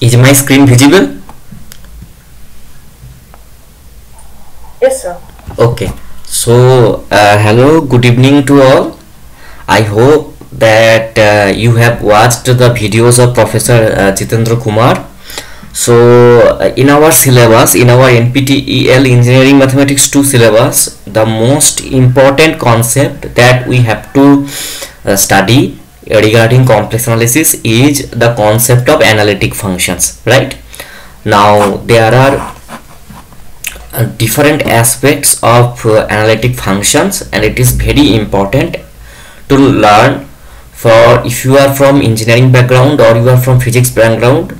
Is my screen visible? Yes, sir. Okay. So, hello, good evening to all. I hope that you have watched the videos of Professor Jitendra Kumar. So, in our syllabus, in our NPTEL Engineering Mathematics 2 syllabus, the most important concept that we have to study regarding complex analysis is the concept of analytic functions, right? Now, there are different aspects of analytic functions, and it is very important to learn for if you are from engineering background or you are from physics background.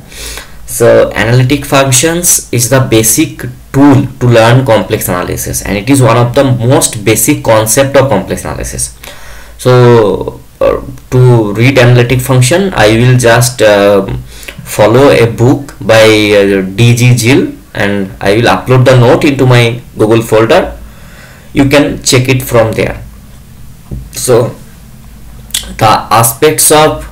So analytic functions is the basic tool to learn complex analysis, and it is one of the most basic concept of complex analysis. So to read analytic function, I will just follow a book by D.G. Gill, and I will upload the note into my Google folder. You can check it from there. So the aspects of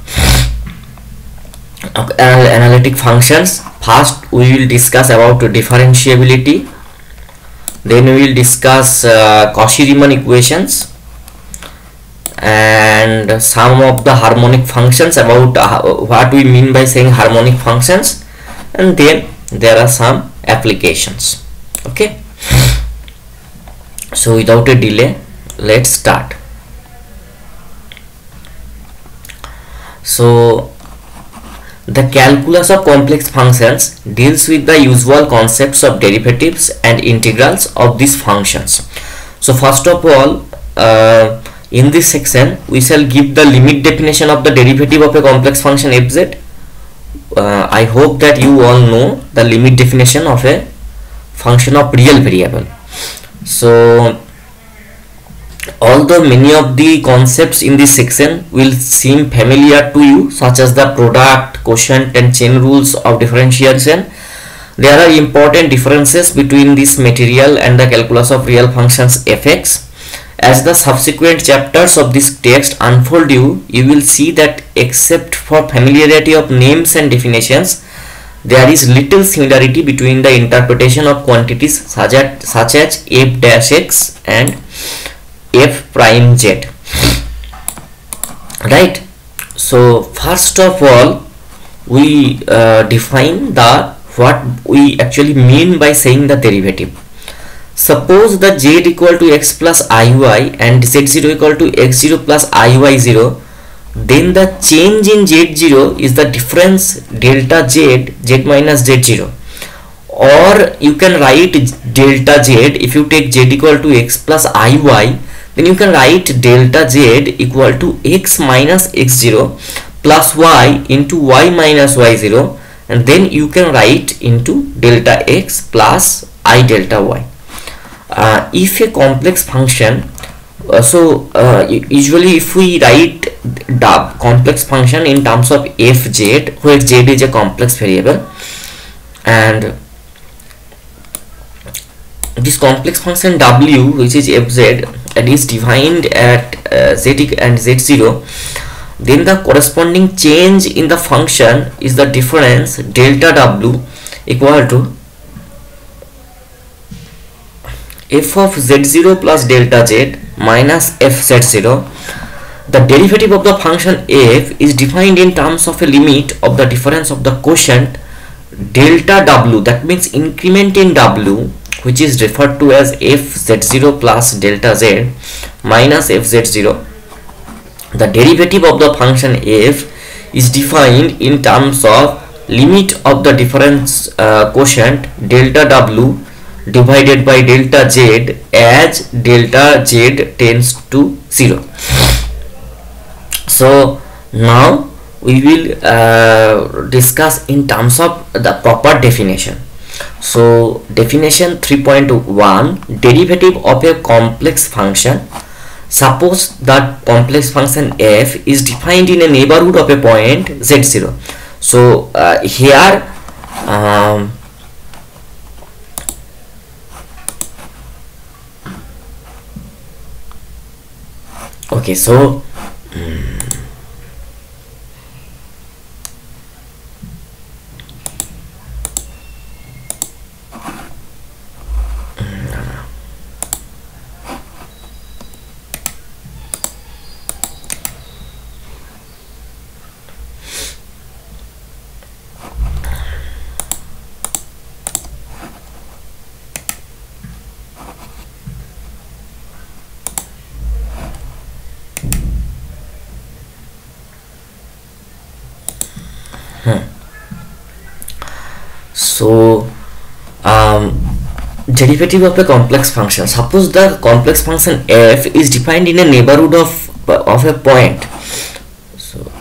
analytic functions: first we will discuss about differentiability, then we will discuss Cauchy-Riemann equations and some of the harmonic functions, about what we mean by saying harmonic functions, and then there are some applications. Okay, so without a delay, let's start. So the calculus of complex functions deals with the usual concepts of derivatives and integrals of these functions. So first of all, in this section we shall give the limit definition of the derivative of a complex function fz. I hope that you all know the limit definition of a function of real variable. So although many of the concepts in this section will seem familiar to you, such as the product, quotient and chain rules of differentiation, there are important differences between this material and the calculus of real functions fx. As the subsequent chapters of this text unfold you will see that except for familiarity of names and definitions, there is little similarity between the interpretation of quantities such as f-x and f prime z, right? So first of all, we define what we actually mean by saying the derivative. Suppose the z equal to x plus iy and z0 equal to x0 plus iy0, then the change in z0 is the difference delta z minus z0, or you can write delta z. If you take z equal to x plus iy, then you can write delta z equal to x minus x0 plus y into y minus y0, and then you can write into delta x plus I delta y. If a complex function, usually if we write the complex function in terms of fz, where z is a complex variable, and this complex function w, which is fz, and is defined at z and z0, then the corresponding change in the function is the difference delta w equal to f of z0 plus delta z minus f z0. The derivative of the function f is defined in terms of a limit of the difference of the quotient delta w, that means increment in w, which is referred to as f z0 plus delta z minus f z0. The derivative of the function f is defined in terms of limit of the difference quotient delta w divided by delta z as delta z tends to 0. So now we will discuss in terms of the proper definition. So definition 3.1, derivative of a complex function. Suppose that complex function f is defined in a neighborhood of a point z0. So here okay, so So derivative of a complex function. Suppose the complex function f is defined in a neighborhood of a point. So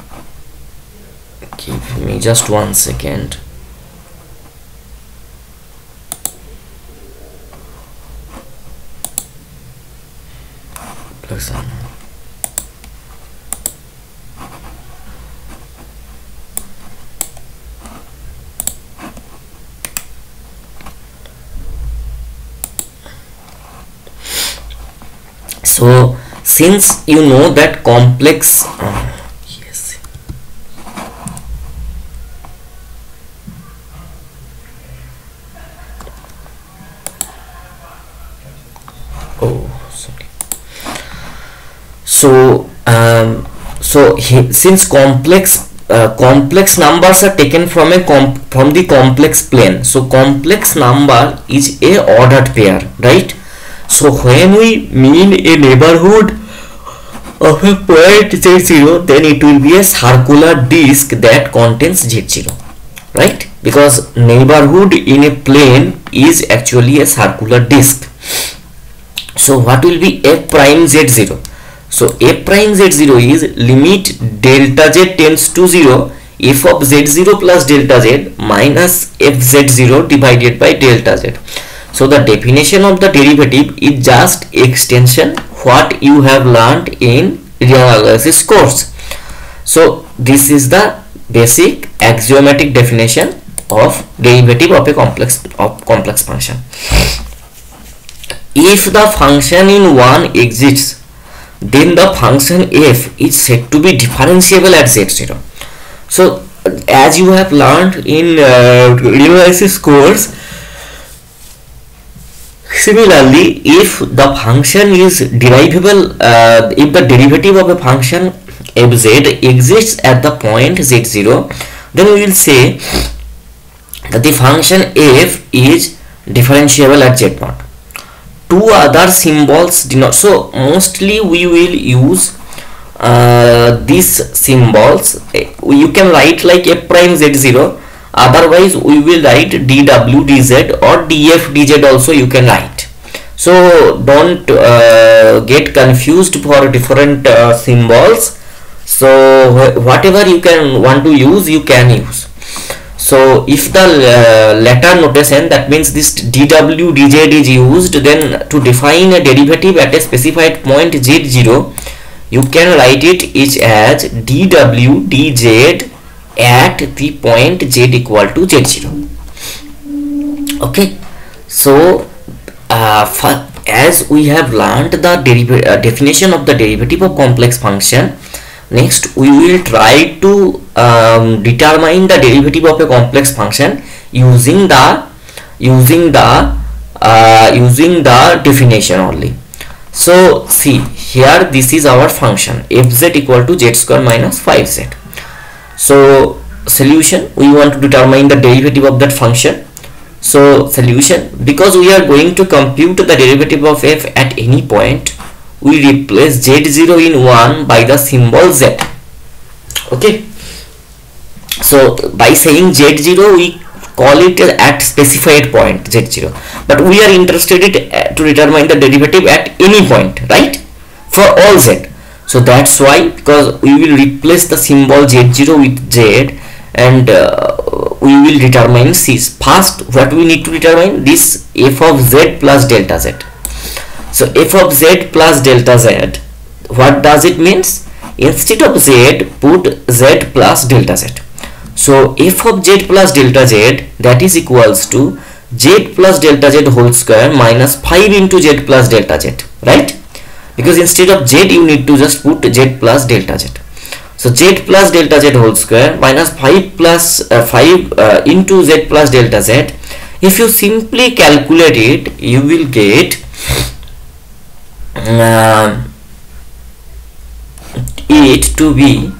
give me just 1 second. Plus one. So since you know that complex yes, oh sorry, since complex numbers are taken from the complex plane, so complex number is a ordered pair, right? So when we mean a neighborhood of a point z0, then it will be a circular disk that contains z0, right? Because neighborhood in a plane is actually a circular disk. So what will be f prime z0? So f prime z0 is limit delta z tends to 0 f of z0 plus delta z minus f z0 divided by delta z. So the definition of the derivative is just extension what you have learned in real analysis course. So this is the basic axiomatic definition of derivative of a complex function. If the function in 1 exists, then the function f is said to be differentiable at z0. So as you have learned in real analysis course, similarly, if the function is derivable, if the derivative of a function fz exists at the point z0, then we will say that the function f is differentiable at z0. Two other symbols denote. So mostly we will use these symbols. You can write like f prime z0. Otherwise we will write dw dz or df dz also you can write. So don't get confused for different symbols. So whatever you can want to use, you can use. So if the latter notation, that means this dw dz is used, then to define a derivative at a specified point z0, you can write it as dw dz at the point z equal to z0. Okay, so as we have learned the definition of the derivative of complex function, next we will try to determine the derivative of a complex function using the definition only. So see here, this is our function fz equal to z square minus 5z. So solution, we want to determine the derivative of that function. So solution, because we are going to compute the derivative of f at any point, we replace z0 in 1 by the symbol z. Okay, so by saying z0 we call it at specified point z0, but we are interested to determine the derivative at any point, right, for all z. So that's why, because we will replace the symbol z0 with z, and we will determine this. First, what we need to determine, this f of z plus delta z. So f of z plus delta z, what does it means? Instead of z, put z plus delta z. So f of z plus delta z, that is equals to z plus delta z whole square minus 5 into z plus delta z, right? Because instead of z you need to just put z plus delta z. So z plus delta z whole square minus 5 plus 5 into z plus delta z. If you simply calculate it, you will get it to be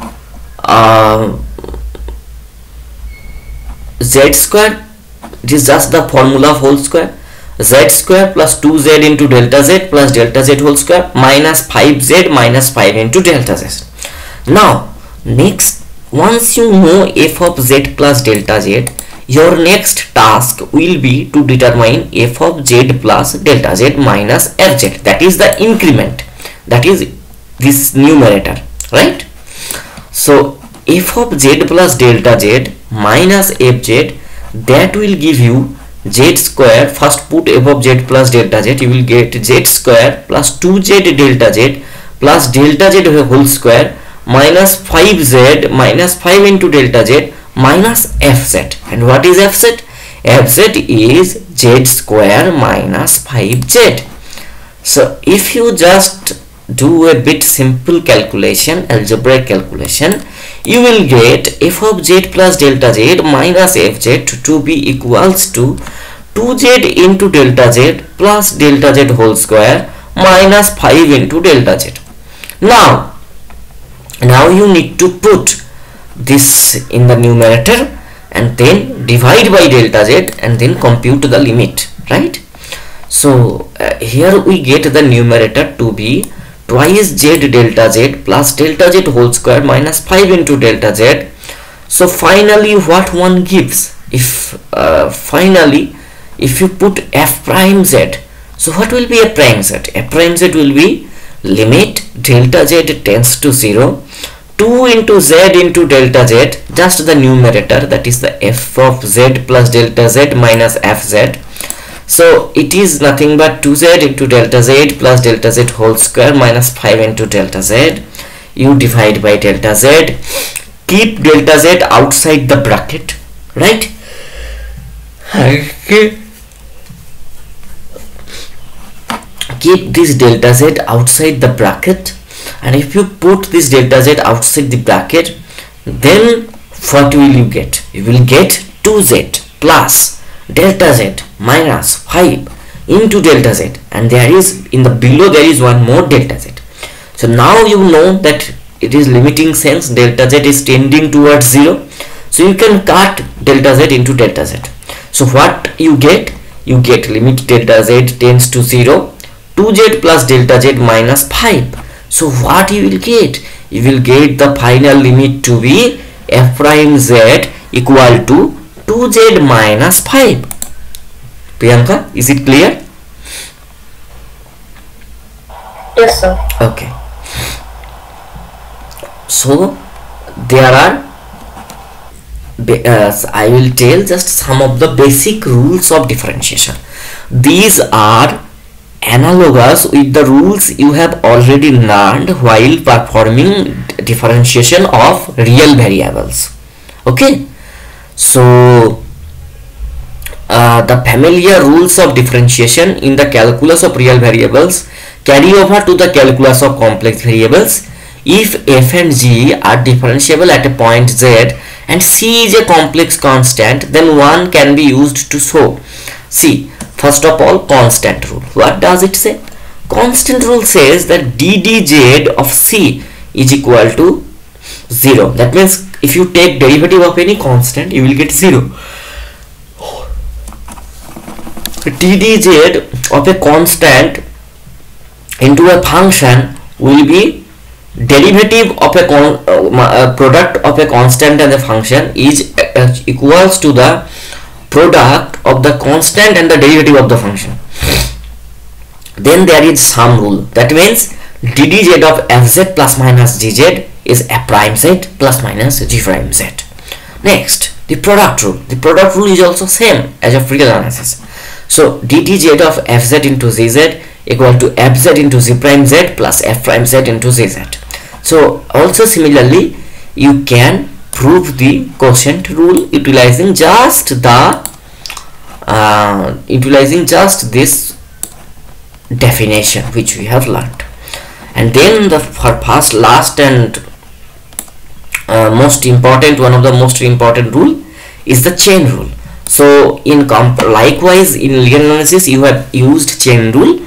z square, it is just the formula of whole square, z square plus 2z into delta z plus delta z whole square minus 5z minus 5 into delta z. Now next once you know f of z plus delta z, your next task will be to determine f of z plus delta z minus fz, that is the increment, that is this numerator, right? So f of z plus delta z minus fz, that will give you z square. First put f of z plus delta z, you will get z square plus 2z delta z plus delta z whole square minus 5z minus 5 into delta z minus fz. And what is fz? Fz is z square minus 5z. So if you just do a bit simple calculation, algebraic calculation, you will get f of z plus delta z minus fz to be equals to 2z into delta z plus delta z whole square minus 5 into delta z. Now you need to put this in the numerator and then divide by delta z and then compute the limit, right? So here we get the numerator to be twice z delta z plus delta z whole square minus 5 into delta z. So finally what one gives, if finally if you put f prime z, so what will be f prime z? F prime z will be limit delta z tends to 0, 2 into z into delta z, just the numerator, that is the f of z plus delta z minus fz. So it is nothing but 2z into delta z plus delta z whole square minus 5 into delta z. You divide by delta z, keep delta z outside the bracket, right? Okay. Keep this delta z outside the bracket, and if you put this delta z outside the bracket, then what will you get? You will get 2z plus delta z minus 5 into delta z, and there is in the below there is one more delta z. So now you know that it is limiting sense, delta z is tending towards 0, so you can cut delta z into delta z. So what you get? You get limit delta z tends to 0, 2z plus delta z minus 5. So what you will get? You will get the final limit to be f prime z equal to 2z minus 5. Priyanka, is it clear? Yes, sir. Okay. So there are I will tell just some of the basic rules of differentiation. These are analogous with the rules you have already learned while performing differentiation of real variables. Okay, so the familiar rules of differentiation in the calculus of real variables carry over to the calculus of complex variables. If f and g are differentiable at a point z and c is a complex constant, then one can be used to show. See, first of all, constant rule. What does it say? Constant rule says that ddz of c is equal to 0. That means if you take derivative of any constant, you will get 0. ddz of a constant into a function will be derivative of a product of a constant and a function is equals to the product of the constant and the derivative of the function. Then there is sum rule. That means ddz of fz plus minus gz is f prime z plus minus g prime z. Next, the product rule. The product rule is also same as of real analysis. So ddz of fz into zz equal to fz into z prime z plus f prime z into zz. So also similarly you can prove the quotient rule utilizing just the this definition which we have learned. And then the last and most important, one of the most important rule is the chain rule. So in likewise in linear analysis you have used chain rule.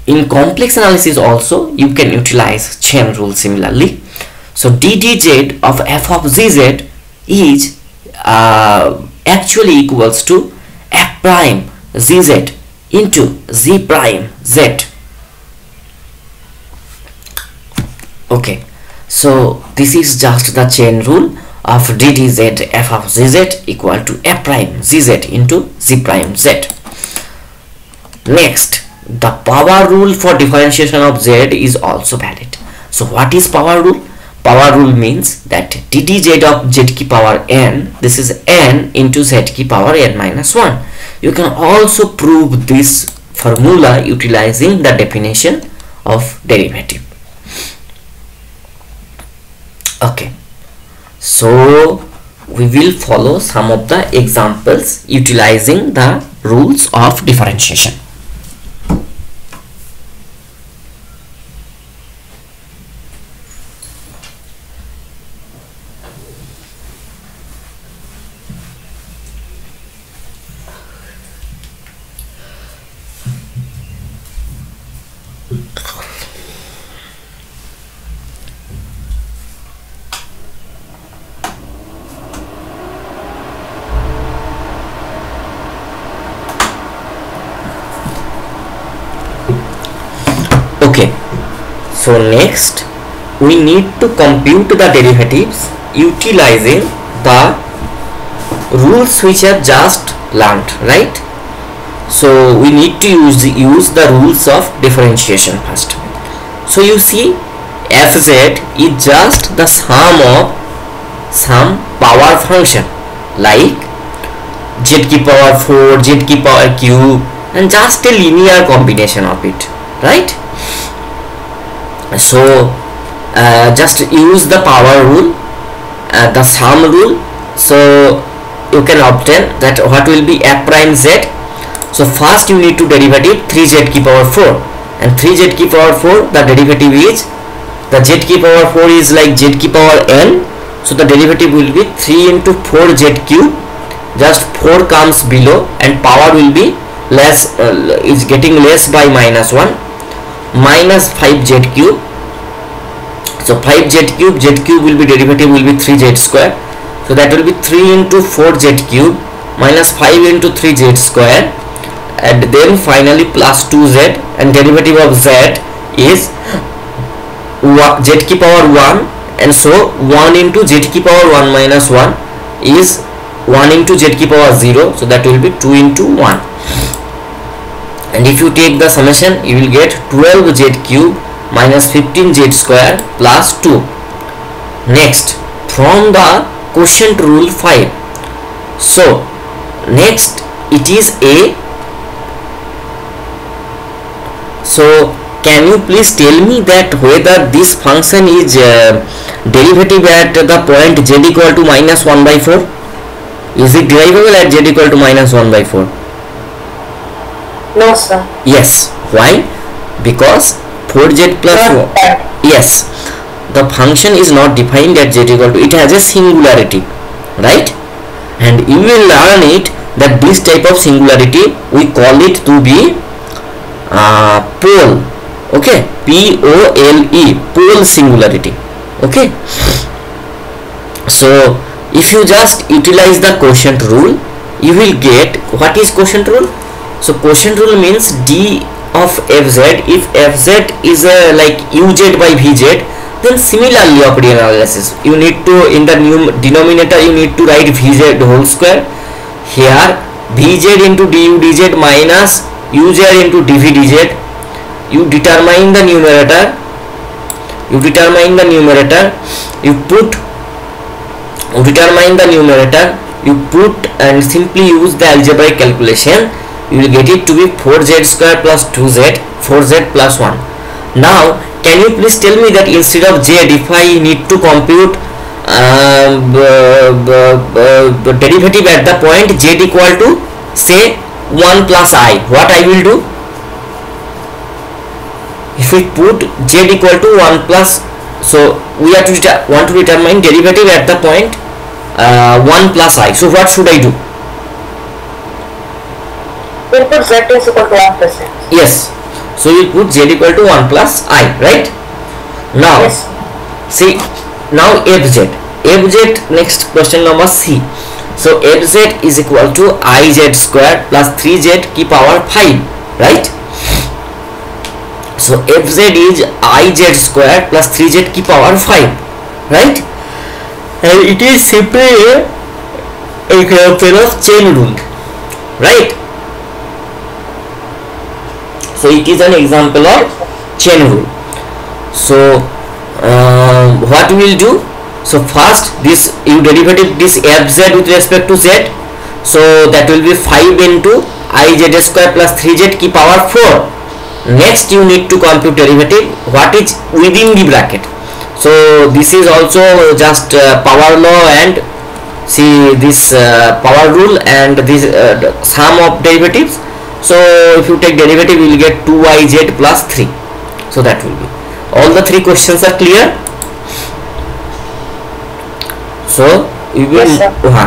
In complex analysis also you can utilize chain rule similarly. So ddz of f of zz is actually equals to f prime zz into z prime z. Okay, So this is just the chain rule of d dz f of zz equal to f prime zz into z prime z. Next, the power rule for differentiation of z is also valid. So what is power rule? Power rule means that d dz of z ki power n, this is n into z ki power n minus 1. You can also prove this formula utilizing the definition of derivative. Okay, so we will follow some of the examples utilizing the rules of differentiation. Okay, so next we need to compute the derivatives utilizing the rules which are just learned, right? So we need to use the rules of differentiation first. So you see, fz is just the sum of some power function like z ki power 4, z ki power q, and just a linear combination of it, right? So just use the power rule, the sum rule, so you can obtain that what will be f prime z. So first you need to derivative 3z ki power 4, and 3z ki power 4, the derivative is, the z ki power 4 is like z ki power n, so the derivative will be 3 into 4z cube, just 4 comes below and power will be less, is getting less by minus 1, minus 5z cube. So 5z cube, z cube will be derivative will be 3z square, so that will be 3 into 4z cube minus 5 into 3z square, and then finally plus 2z, and derivative of z is z ki power 1, and so 1 into z ki power 1 minus 1 is 1 into z ki power 0, so that will be 2 into 1, and if you take the summation you will get 12z cube minus 15z square plus 2. Next, from the quotient rule 5, so next it is a, so can you please tell me that whether this function is derivative at the point z equal to minus 1 by 4? Is it derivable at z equal to minus 1 by 4? No, sir. Yes. Why? Because 4z plus 4. Yes, the function is not defined at z equal to, it has a singularity, right? And you will learn it that this type of singularity we call it to be pole. Okay, P-O-L-E, pole singularity. Okay, so if you just utilize the quotient rule, you will get, what is quotient rule? So quotient rule means d of fz, if fz is like uz by vz, then similarly operator analysis, you need to, in the denominator you need to write vz whole square, here vz into du dz minus uz into dv dz, you determine the numerator, you determine the numerator, you put, determine the numerator, you put and simply use the algebraic calculation, you will get it to be 4z square plus 2z, 4z plus 1. Now can you please tell me that instead of z, if I need to compute the derivative at the point z equal to say 1 plus I, what I will do? If we put z equal to 1 plus, so we have to want to determine derivative at the point 1 plus I, so what should I do? We'll put z is equal to 1 plus x. Yes, so we put z equal to 1 plus I, right? Now Yes. see, now fz, next question number C. So fz is equal to iz square plus 3z ki power 5, right? So fz is iz square plus 3z ki power 5. right? And it is simply a example of chain rule, right? So it is an example of chain rule. So what we will do, so first this you derivative this fz with respect to z, so that will be 5 into iz square plus 3z की power 4. Next you need to compute derivative what is within the bracket. So this is also just power law and see this power rule and this sum of derivatives. So if you take derivative you will get 2iz plus 3. So that will be all. The three questions are clear. So we will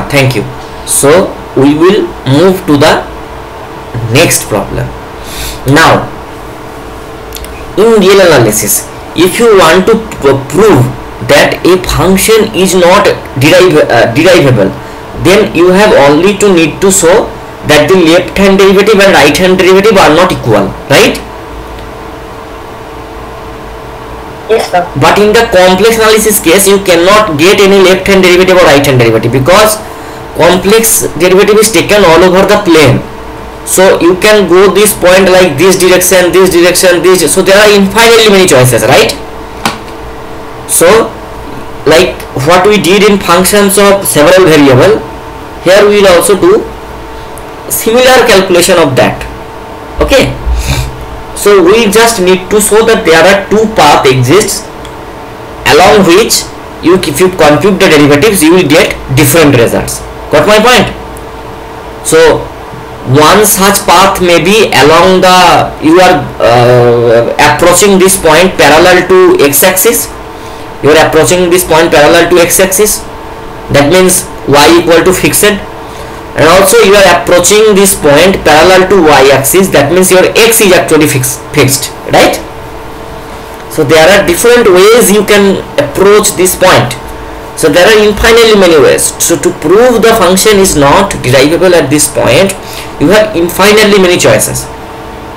thank you. So we will move to the next problem. Now in real analysis, if you want to prove that a function is not derivable, then you have only to need to show that the left hand derivative and right hand derivative are not equal, right? Yes, sir. But in the complex analysis case, you cannot get any left hand derivative or right hand derivative because complex derivative is taken all over the plane. So you can go this point like this direction, this. So there are infinitely many choices, right? So like what we did in functions of several variable, here we will also do similar calculation of that. Okay. So we just need to show that there are two paths exists along which if you compute the derivatives you will get different results. Got my point? So one such path may be along the you are approaching this point parallel to x-axis. You are approaching this point parallel to x-axis. That means y equal to fixed. And also you are approaching this point parallel to y-axis. That means your x is actually fixed, right? So there are different ways you can approach this point. So there are infinitely many ways. So to prove the function is not derivable at this point, you have infinitely many choices.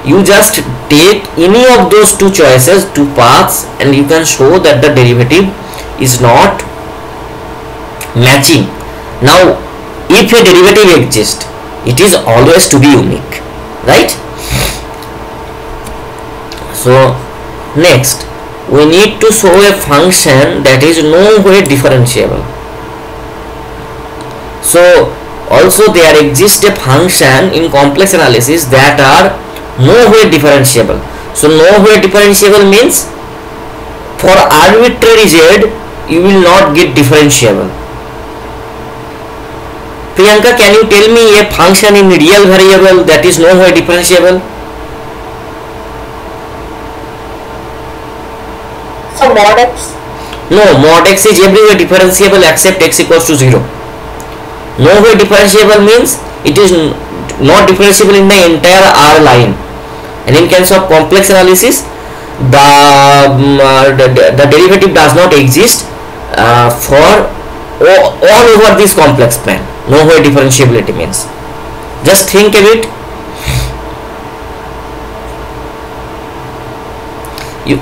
You just take any of those two choices, two paths, and you can show that the derivative is not matching. Now if a derivative exists, it is always to be unique, right? So next we need to show a function that is nowhere differentiable. So also there exists a function in complex analysis that are nowhere differentiable. So nowhere differentiable means for arbitrary z you will not get differentiable. Priyanka, can you tell me a function in real variable that is nowhere differentiable? So mod x? No, mod x is everywhere differentiable except x equals to 0. Nowhere differentiable means it is not differentiable in the entire R line. And in case of complex analysis, the derivative does not exist for all over this complex plane. Nowhere differentiability means. Just think of it.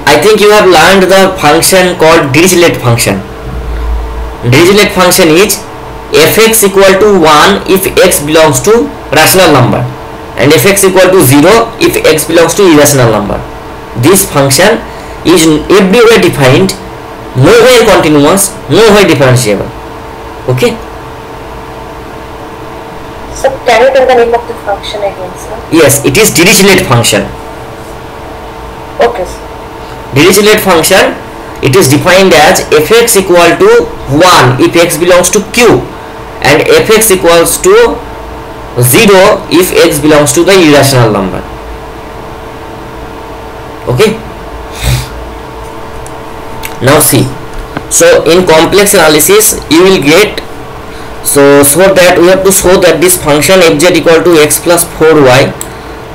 I think you have learned the function called Dirichlet function. Dirichlet function is fx equal to 1 if x belongs to rational number and fx equal to 0 if x belongs to irrational number. This function is everywhere defined, nowhere continuous, nowhere differentiable. Okay. So can you tell the name of the function again, sir? Yes, it is Dirichlet function. Okay, sir. Dirichlet function, it is defined as fx equal to 1 if x belongs to q and fx equals to 0 if x belongs to the irrational number. Okay. Now see, so in complex analysis you will get, so that we have to show that this function fz equal to x plus 4y,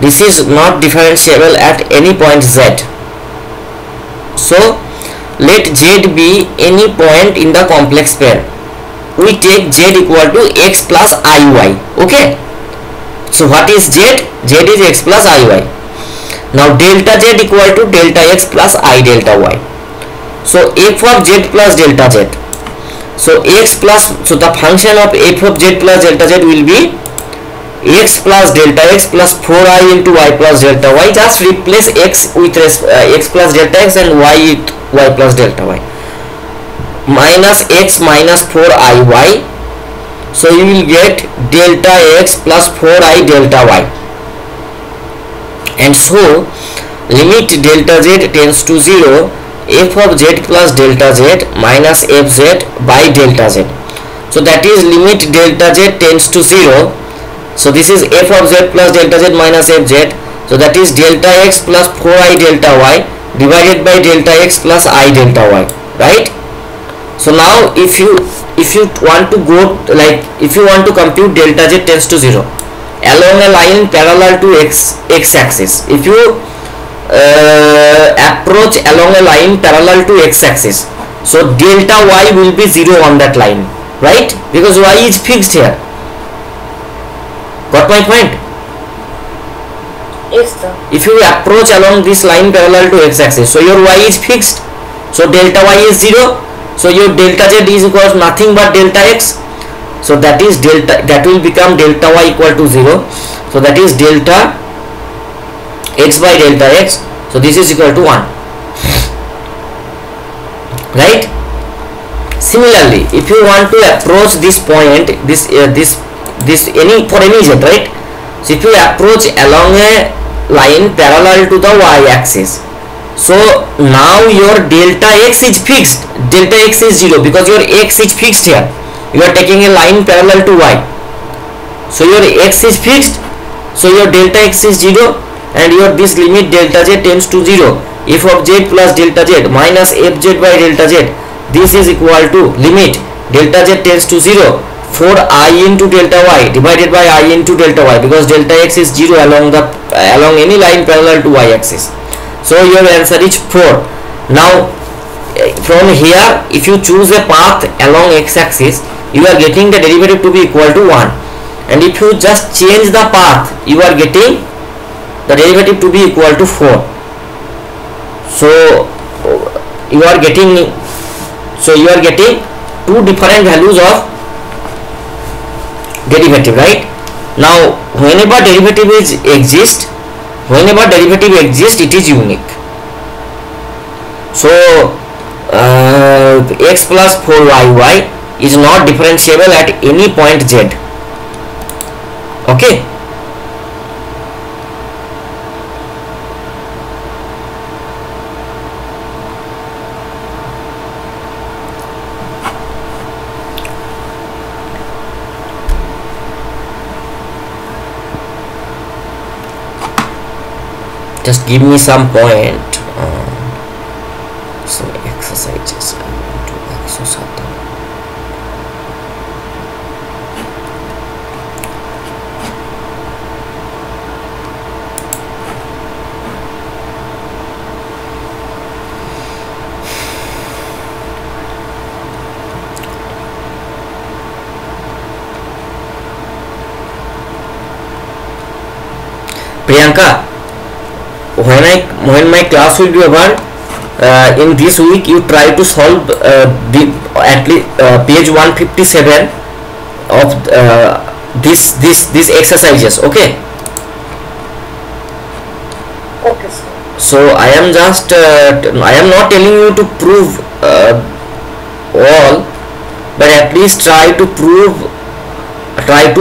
this is not differentiable at any point z. So let z be any point in the complex pair. We take z equal to x plus iy. Okay. So what is z? Z is x plus iy. Now delta z equal to delta x plus I delta y. So f of z plus delta z. So x plus, so the function of f of z plus delta z will be x plus delta x plus 4i into y plus delta y. Just replace x with x plus delta x and y with y plus delta y. Minus x minus 4iy. So you will get delta x plus 4i delta y. And so limit delta z tends to 0, f of z plus delta z minus fz by delta z. So that is limit delta z tends to 0. So this is f of z plus delta z minus fz. So that is delta x plus 4i delta y divided by delta x plus I delta y, right? So now if you want to go, like if you want to compute delta z tends to 0 along a line parallel to x axis, if you approach along a line parallel to x axis, so delta y will be 0 on that line, right? Because y is fixed here. Got my point? Yes, sir. If you approach along this line parallel to x axis, so your y is fixed, so delta y is 0, so your delta z is equal to nothing but delta x. So that is delta, that will become delta y equal to 0. So that is delta x by delta x. So this is equal to 1, right? Similarly, if you want to approach this point, this any for any z, right? So if you approach along a line parallel to the y axis, so now your delta x is fixed, delta x is 0 because your x is fixed here. You are taking a line parallel to y, so your x is fixed, so your delta x is 0 and your this limit delta z tends to 0, f of z plus delta z minus fz by delta z, this is equal to limit delta z tends to 0 for I into delta y divided by I into delta y, because delta x is 0 along any line parallel to y axis. So your answer is 4. Now from here, if you choose a path along x axis, you are getting the derivative to be equal to 1, and if you just change the path, you are getting the derivative to be equal to 4. So you are getting two different values of derivative, right? Now whenever derivative exists, it is unique. So x plus 4yy is not differentiable at any point z. Okay. Just give me some point. Some exercises I want to exercise. Priyanka, when my class will be over, in this week you try to solve at least page 157 of this exercises. Okay. Okay, sir. So I am just I am not telling you to prove all, but at least try to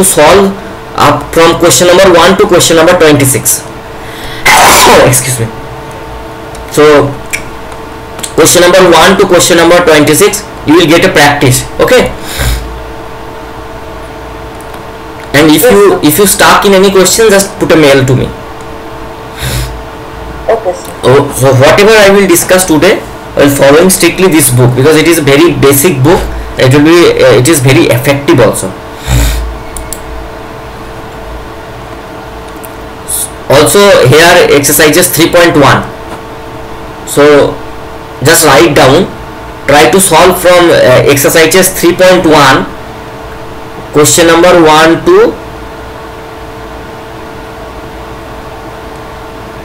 solve up from question number 1 to question number 26. Excuse me. So question number 1 to question number 26, you will get a practice. Okay. And if you stuck in any question, just put a mail to me. Okay, sir. Oh, so whatever I will discuss today, I will following strictly this book, because it is a very basic book. It will be it is very effective also. Also here exercises 3.1. So just write down, try to solve from exercises 3.1, question number 1 to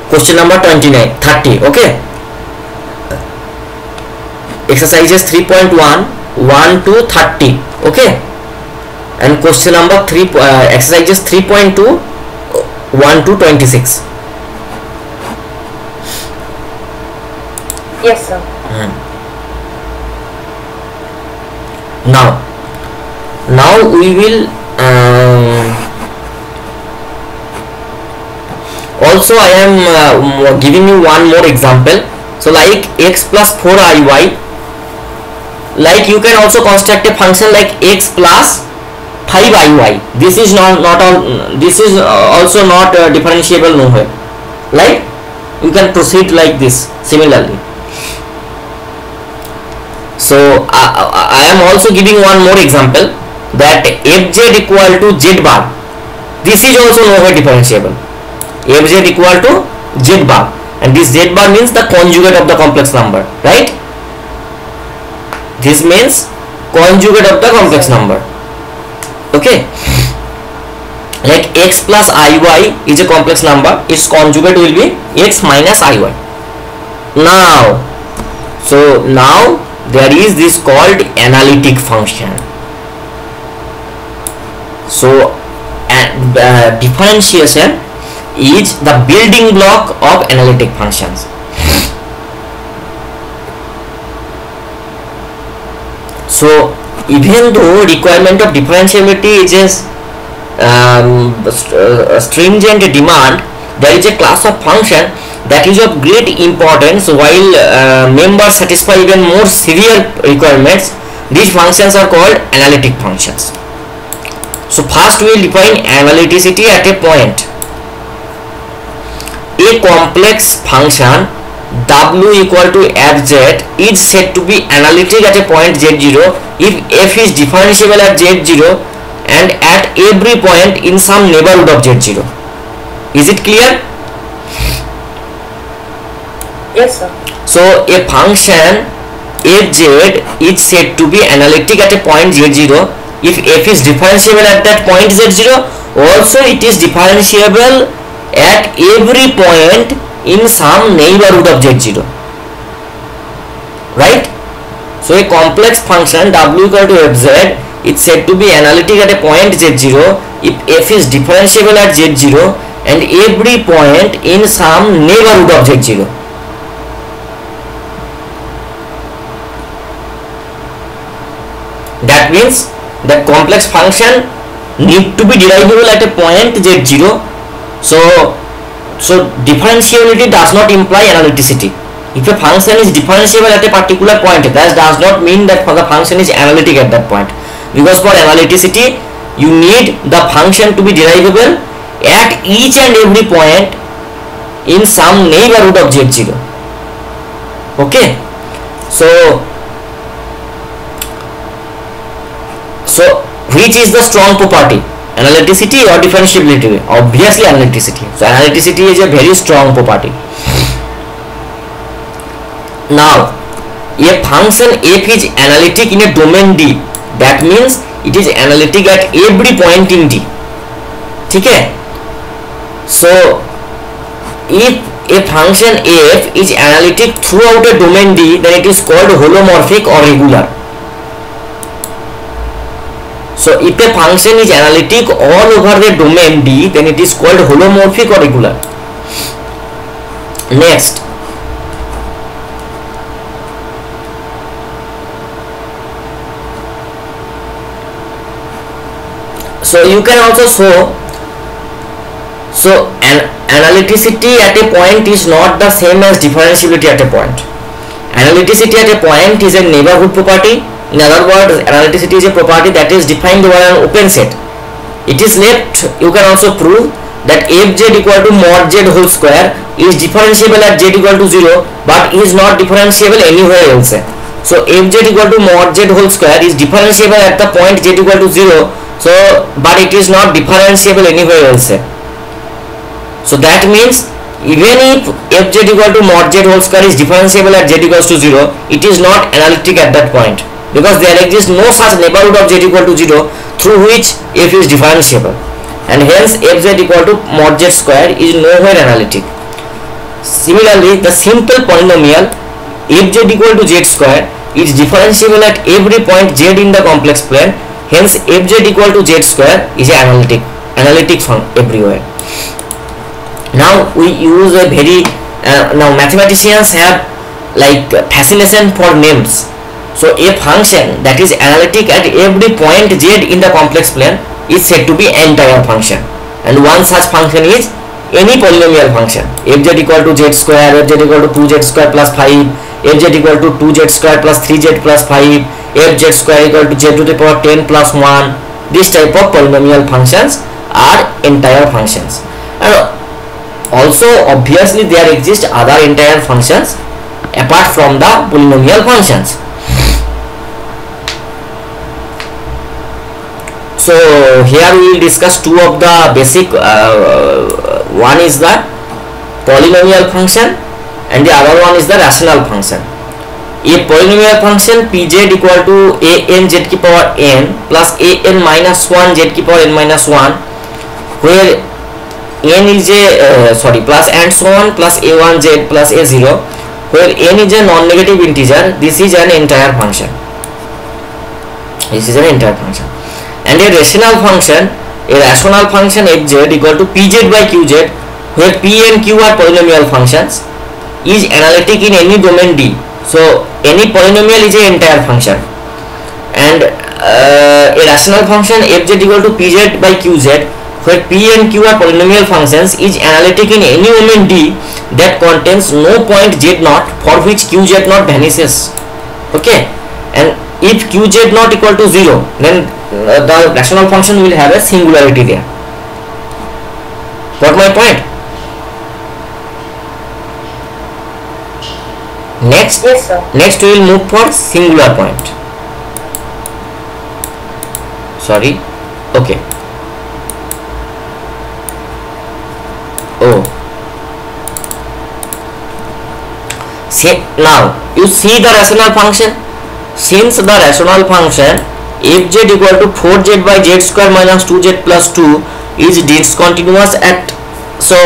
question number 29, 30. Okay. exercises 3.1 1 to 30. Okay, and question number 3 exercises 3.2 1 to 26. Yes, sir. Now we will also I am giving you one more example. So like x plus 4iy, like you can also construct a function like x plus 5iy. This is this is also not differentiable nowhere. Like you can proceed like this similarly. So I am also giving one more example, that fz equal to z bar. This is also nowhere differentiable. Fz equal to z bar, and this z bar means the conjugate of the complex number, right? This means conjugate of the complex number. Okay, like x plus iy is a complex number, its conjugate will be x minus iy. Now there is this called analytic function. So differentiation is the building block of analytic functions. So even though requirement of differentiability is a stringent demand, there is a class of function that is of great importance. While members satisfy even more severe requirements, these functions are called analytic functions. So first we will define analyticity at a point. A complex function w equal to fz is said to be analytic at a point z0 if f is differentiable at z0 and at every point in some neighborhood of z0. Is it clear? Yes, sir. So a function fz is said to be analytic at a point z0 if f is differentiable at that point z0. Also it is differentiable at every point in some neighborhood of z0, right? So a complex function w equal to fz is said to be analytic at a point z0 if f is differentiable at z0 and every point in some neighborhood of z0. That means the complex function need to be derivable at a point z0. So differentiability does not imply analyticity. If a function is differentiable at a particular point, that does not mean that the function is analytic at that point, because for analyticity you need the function to be derivable at each and every point in some neighborhood of z0. Okay, so which is the strong property, analyticity or differentiability? Obviously analyticity. So analyticity is a very strong property. Now a function f is analytic in a domain D, that means it is analytic at every point in D. Okay, so if a function f is analytic throughout a domain D, then it is called holomorphic or regular. So if a function is analytic all over the domain D, then it is called holomorphic or regular. Next, so you can also show, so an analyticity at a point is not the same as differentiability at a point. Analyticity at a point is a neighborhood property. In other words, analyticity is a property that is defined over an open set. It is left, you can also prove that fz equal to mod z whole square is differentiable at z equal to 0 but is not differentiable anywhere else. So fz equal to mod z whole square is differentiable at the point z equal to 0, so but it is not differentiable anywhere else. So that means even if fz equal to mod z whole square is differentiable at z equals to 0, it is not analytic at that point, because there exists no such neighborhood of z equal to 0 through which f is differentiable, and hence fz equal to mod z square is nowhere analytic. Similarly, the simple polynomial fz equal to z square is differentiable at every point z in the complex plane. Hence fz equal to z square is analytic everywhere. Now we use a very now mathematicians have like fascination for names. So a function that is analytic at every point z in the complex plane is said to be entire function, and one such function is any polynomial function. Fz equal to z square, fz equal to 2z square plus 5, fz equal to 2z square plus 3z plus 5, fz square equal to z to the power 10 plus 1. This type of polynomial functions are entire functions. And also obviously there exist other entire functions apart from the polynomial functions. So here we will discuss two of the basic one is the polynomial function and the other one is the rational function. A polynomial function pz equal to an z ki power n plus an minus 1 z ki power n minus 1, where n is a plus and so on plus a1 z plus a0, where n is a non-negative integer. This is an entire function. And a rational function fz equal to pz by qz, where p and q are polynomial functions, is analytic in any domain D. So any polynomial is an entire function. And a rational function fz equal to pz by qz, where p and q are polynomial functions, is analytic in any domain D that contains no point z0 for which qz0 vanishes. Okay, and if qz0 equal to 0, then the rational function will have a singularity there. Got my point? Next, Yes, sir. next we will move for singular point. Sorry. Okay. Oh. See, now you see the rational function. Since the rational function fz equal to 4z by z square minus 2z plus 2 is discontinuous at, so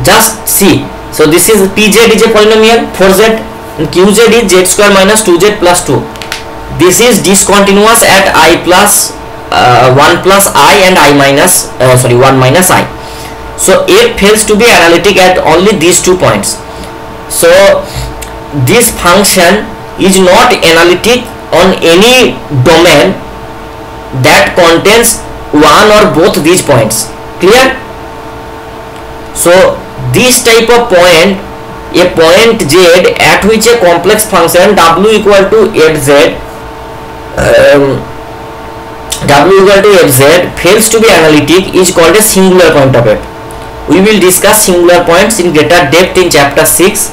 just see, so this is pz is a polynomial 4z and qz is z square minus 2z plus 2. This is discontinuous at I plus 1 plus I and I minus 1 minus I. So f fails to be analytic at only these 2 points. So this function is not analytic on any domain that contains one or both these points. Clear? So this type of point, a point z at which a complex function w equal to fz fails to be analytic, is called a singular point of f. We will discuss singular points in greater depth in chapter 6.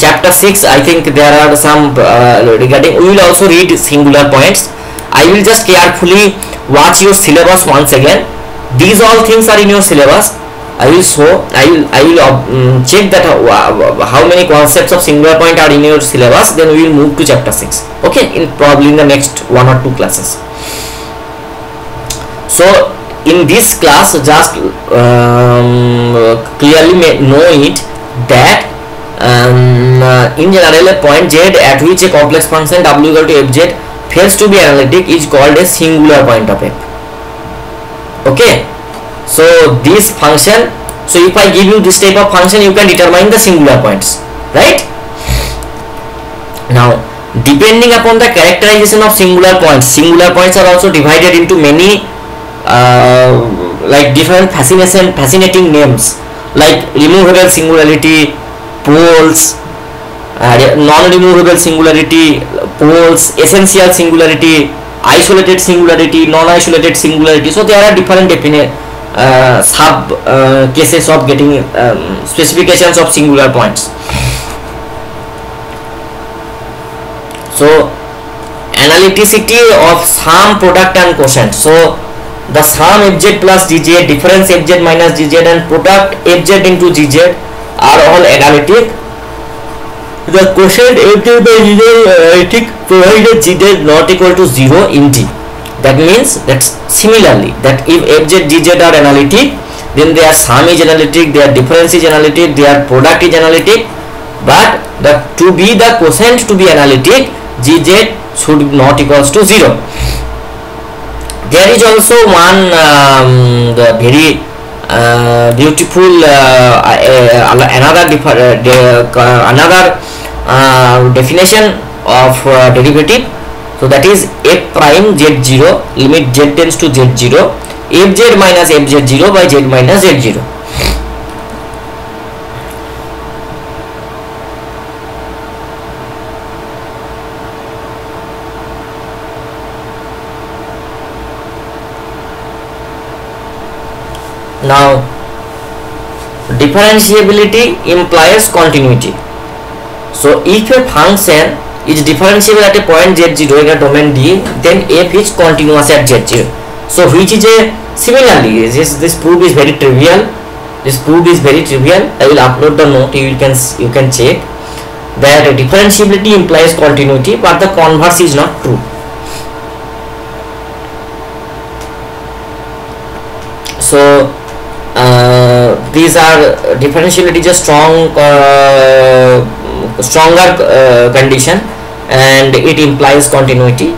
Chapter 6, I think there are some regarding, we will also read singular points. I will just carefully watch your syllabus once again. These all things are in your syllabus. I will check that how many concepts of singular point are in your syllabus, then we will move to chapter 6. Okay, in probably in the next 1 or 2 classes. So in this class, just clearly know it that in general a point z at which a complex function w equal to fz fails to be analytic is called a singular point of f. Okay, so this function, so if I give you this type of function, you can determine the singular points, right? Now depending upon the characterization of singular points are also divided into many like different fascinating names, like removable singularity, poles, non-removable singularity, poles, essential singularity, isolated singularity, non-isolated singularity. So there are different sub cases of getting specifications of singular points. So analyticity of sum, product and quotient. So the sum fz plus gz, difference fz minus gz and product fz into gz are all analytic. The quotient fz by gz is analytic provided gz is not equal to 0 in D. That means that similarly that if fz gz are analytic, then their sum is analytic, their difference is analytic, their product is analytic, but to be the quotient to be analytic, gz should not equals to 0. There is also one the very beautiful another definition of derivative. So that is f prime z0 limit z tends to z0 fz minus fz0 by z minus z0. Now differentiability implies continuity. So if a function is differentiable at a point z0 in a domain D, then f is continuous at z0. So which is a similarly this proof is very trivial. This proof is very trivial. I will upload the note. You can check that differentiability implies continuity, but the converse is not true. So these are differentiability is a stronger condition, and it implies continuity.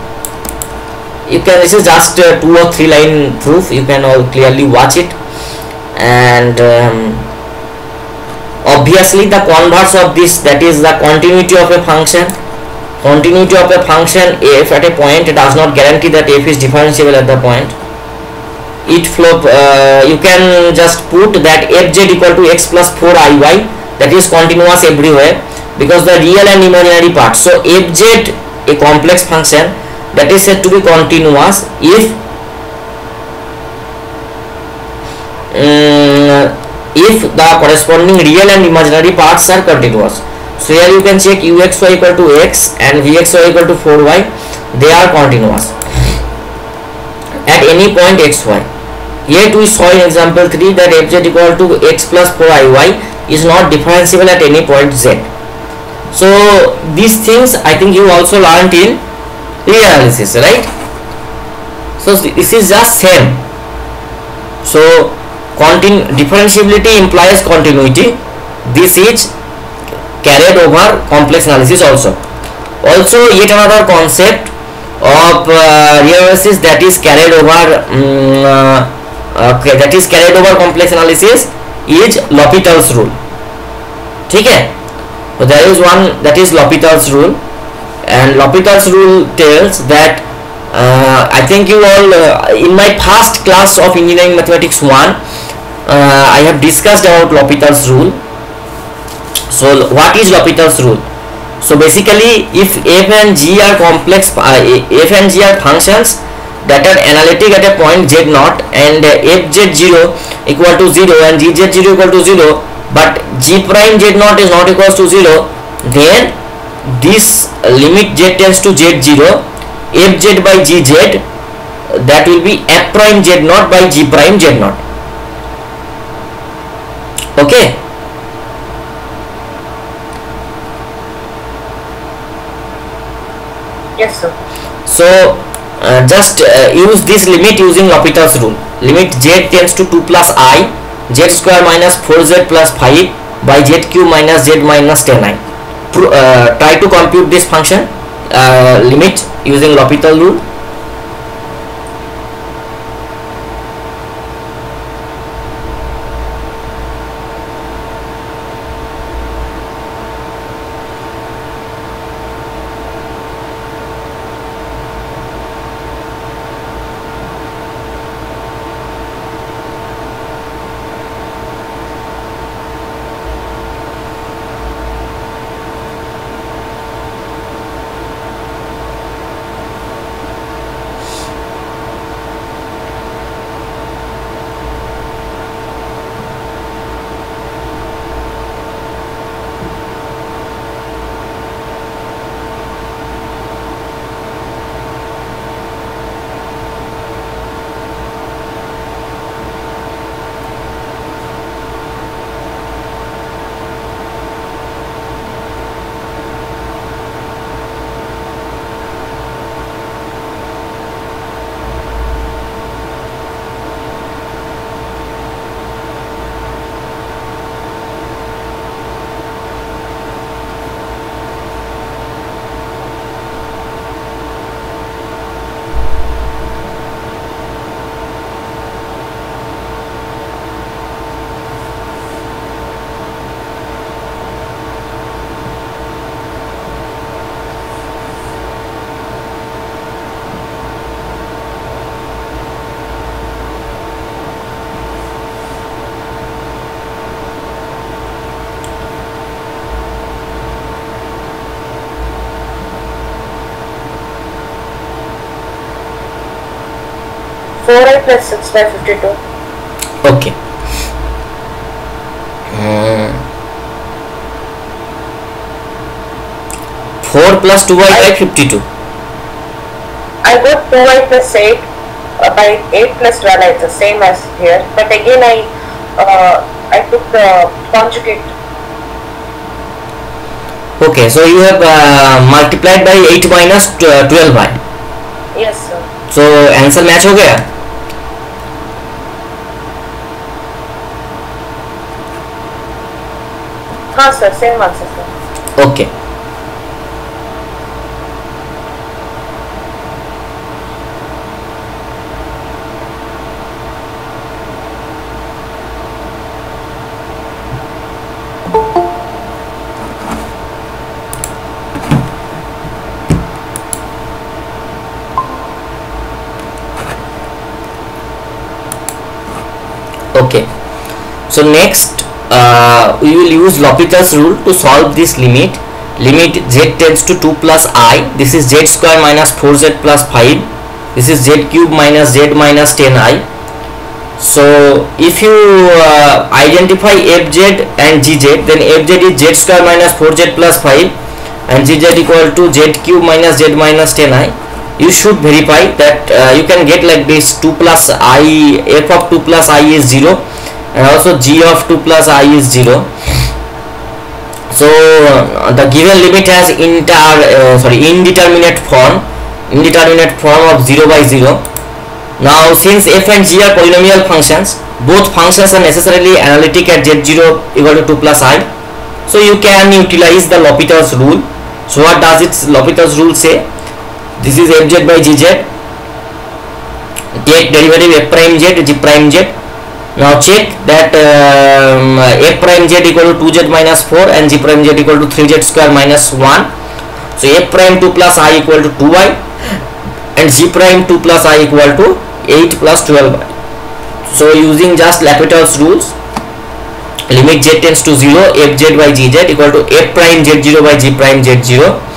You can, this is just 2 or 3 line proof, you can all clearly watch it. And obviously the converse of this, that is the continuity of a function. Continuity of a function f at a point does not guarantee that f is differentiable at the point. It flow you can just put that fz equal to x plus 4iy, that is continuous everywhere, because the real and imaginary part. So fz, a complex function, that is said to be continuous if the corresponding real and imaginary parts are continuous. So here you can check uxy equal to x and vxy equal to 4y, they are continuous at any point xy. Yet we saw in example 3 that fz equal to x plus 4iy is not differentiable at any point z. So these things I think you also learned in reanalysis, right? So this is just same. So differentiability implies continuity. This is carried over complex analysis also. Also yet another concept of reanalysis that is carried over complex analysis is L'Hopital's rule. Okay, so there is one, that is L'Hopital's rule, and L'Hopital's rule tells that I think you all in my past class of engineering mathematics 1 I have discussed about L'Hopital's rule. So what is L'Hopital's rule? So basically, if f and g are complex, f and g are functions that are analytic at a point z0, and fz0 equal to 0 and gz0 equal to 0, but g prime z0 is not equals to 0, then this limit z tends to z0, fz by gz, that will be f prime z0 by g prime z0. Okay. Yes, sir. So just use this limit using L'Hopital's rule. Limit z tends to 2 plus I, z square minus 4z plus 5 by z cube minus z minus 10i. Try to compute this function limit using L'Hopital rule. 4i plus 6 by 52. Okay. 4 plus 2i by 52. I got 2i plus 8 by 8 plus 12. It's the same as here, but again I took the conjugate. Okay, so you have multiplied by 8 minus 12 by. Yes sir. So answer match हो गया. हाँ sir, same answer sir. Okay. Okay, so next we will use L'Hopital's rule to solve this limit. Limit z tends to 2 plus I. This is z square minus 4z plus 5. This is z cube minus z minus 10i. So if you identify fz and gz, then fz is z square minus 4z plus 5 and gz equal to z cube minus z minus 10i. You should verify that you can get like this: 2 plus I, f of 2 plus I is 0, and also g of 2 plus I is 0. So the given limit has indeterminate form of 0 by 0. Now since f and g are polynomial functions, both functions are necessarily analytic at z0 equal to 2 plus I. So you can utilize the L'Hopital's rule. So what does its L'Hopital's rule say? This is fz by gz. Take derivative f prime z, g prime z. Now check that f prime z equal to 2z minus 4 and g prime z equal to 3z square minus 1. So f prime 2 plus I equal to 2y and g prime 2 plus I equal to 8 plus 12y. So using just L'Hopital's rules, limit z tends to 0, fz by gz equal to f prime z0 by g prime z0.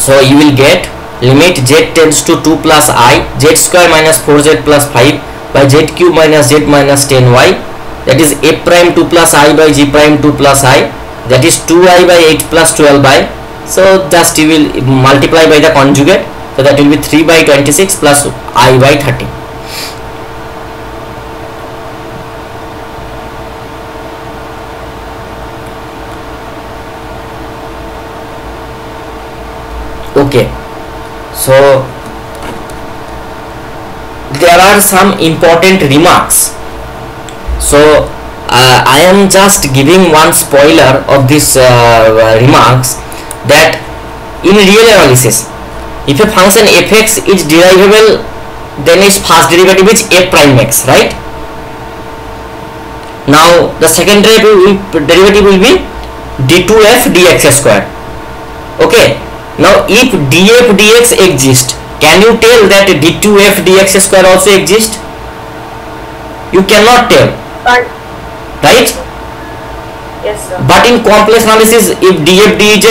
So you will get limit z tends to 2 plus I, z square minus 4z plus 5 by z cube minus z minus 10y, that is f prime 2 plus I by g prime 2 plus I, that is 2i by 8 plus 12i. So just you will multiply by the conjugate, so that will be 3 by 26 plus I by 30. Okay, so there are some important remarks. So I am just giving one spoiler of this remarks, that in real analysis, if a function fx is derivable, then its first derivative is f prime x, right? Now the second derivative will be d2f dx square. Okay, now if df dx exists, can you tell that d2f dx square also exists? You cannot tell, right? Yes sir. But in complex analysis, if df dz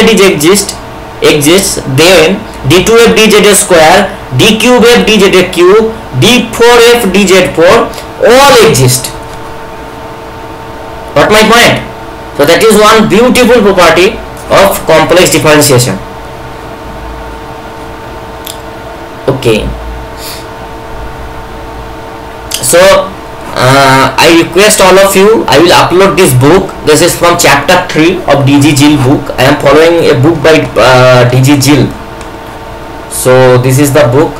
exists, then d2f dz square, d cube f dz cube, d4f dz4 all exist. Got my point? So that is one beautiful property of complex differentiation. Okay, so I request all of you, I will upload this book. This is from chapter 3 of D.G. Gill book. I am following a book by D.G. Gill. So this is the book,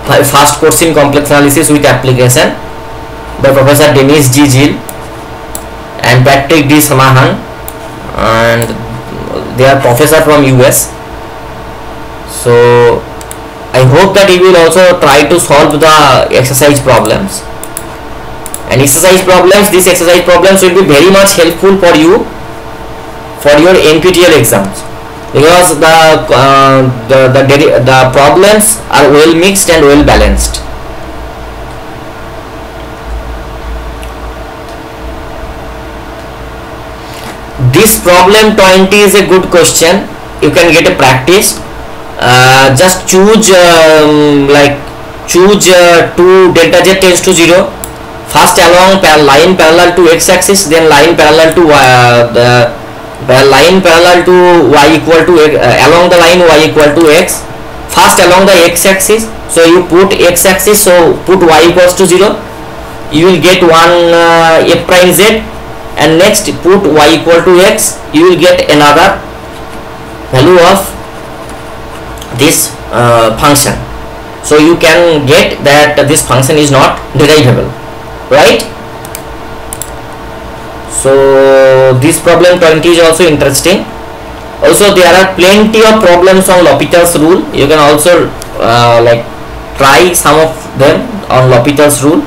Fast Course in Complex Analysis with Application, by Professor Dennis G. Gill and Patrick D. Sanahan, and they are professor from US. So I hope that you will also try to solve the exercise problems. And these exercise problems will be very much helpful for you for your NPTEL exams, because the problems are well mixed and well balanced. This problem 20 is a good question. You can get a practice. just choose choose 2 delta z tends to 0, first along line parallel to x axis, then line parallel to line parallel to y equal to along the line y equal to x, first along the x axis, so you put x axis, so put y equals to 0, you will get one f prime z, and next put y equal to x, you will get another value of this function. So you can get that this function is not derivable, right? So this problem 20 is also interesting. Also there are plenty of problems on L'Hopital's rule. You can also try some of them on L'Hopital's rule.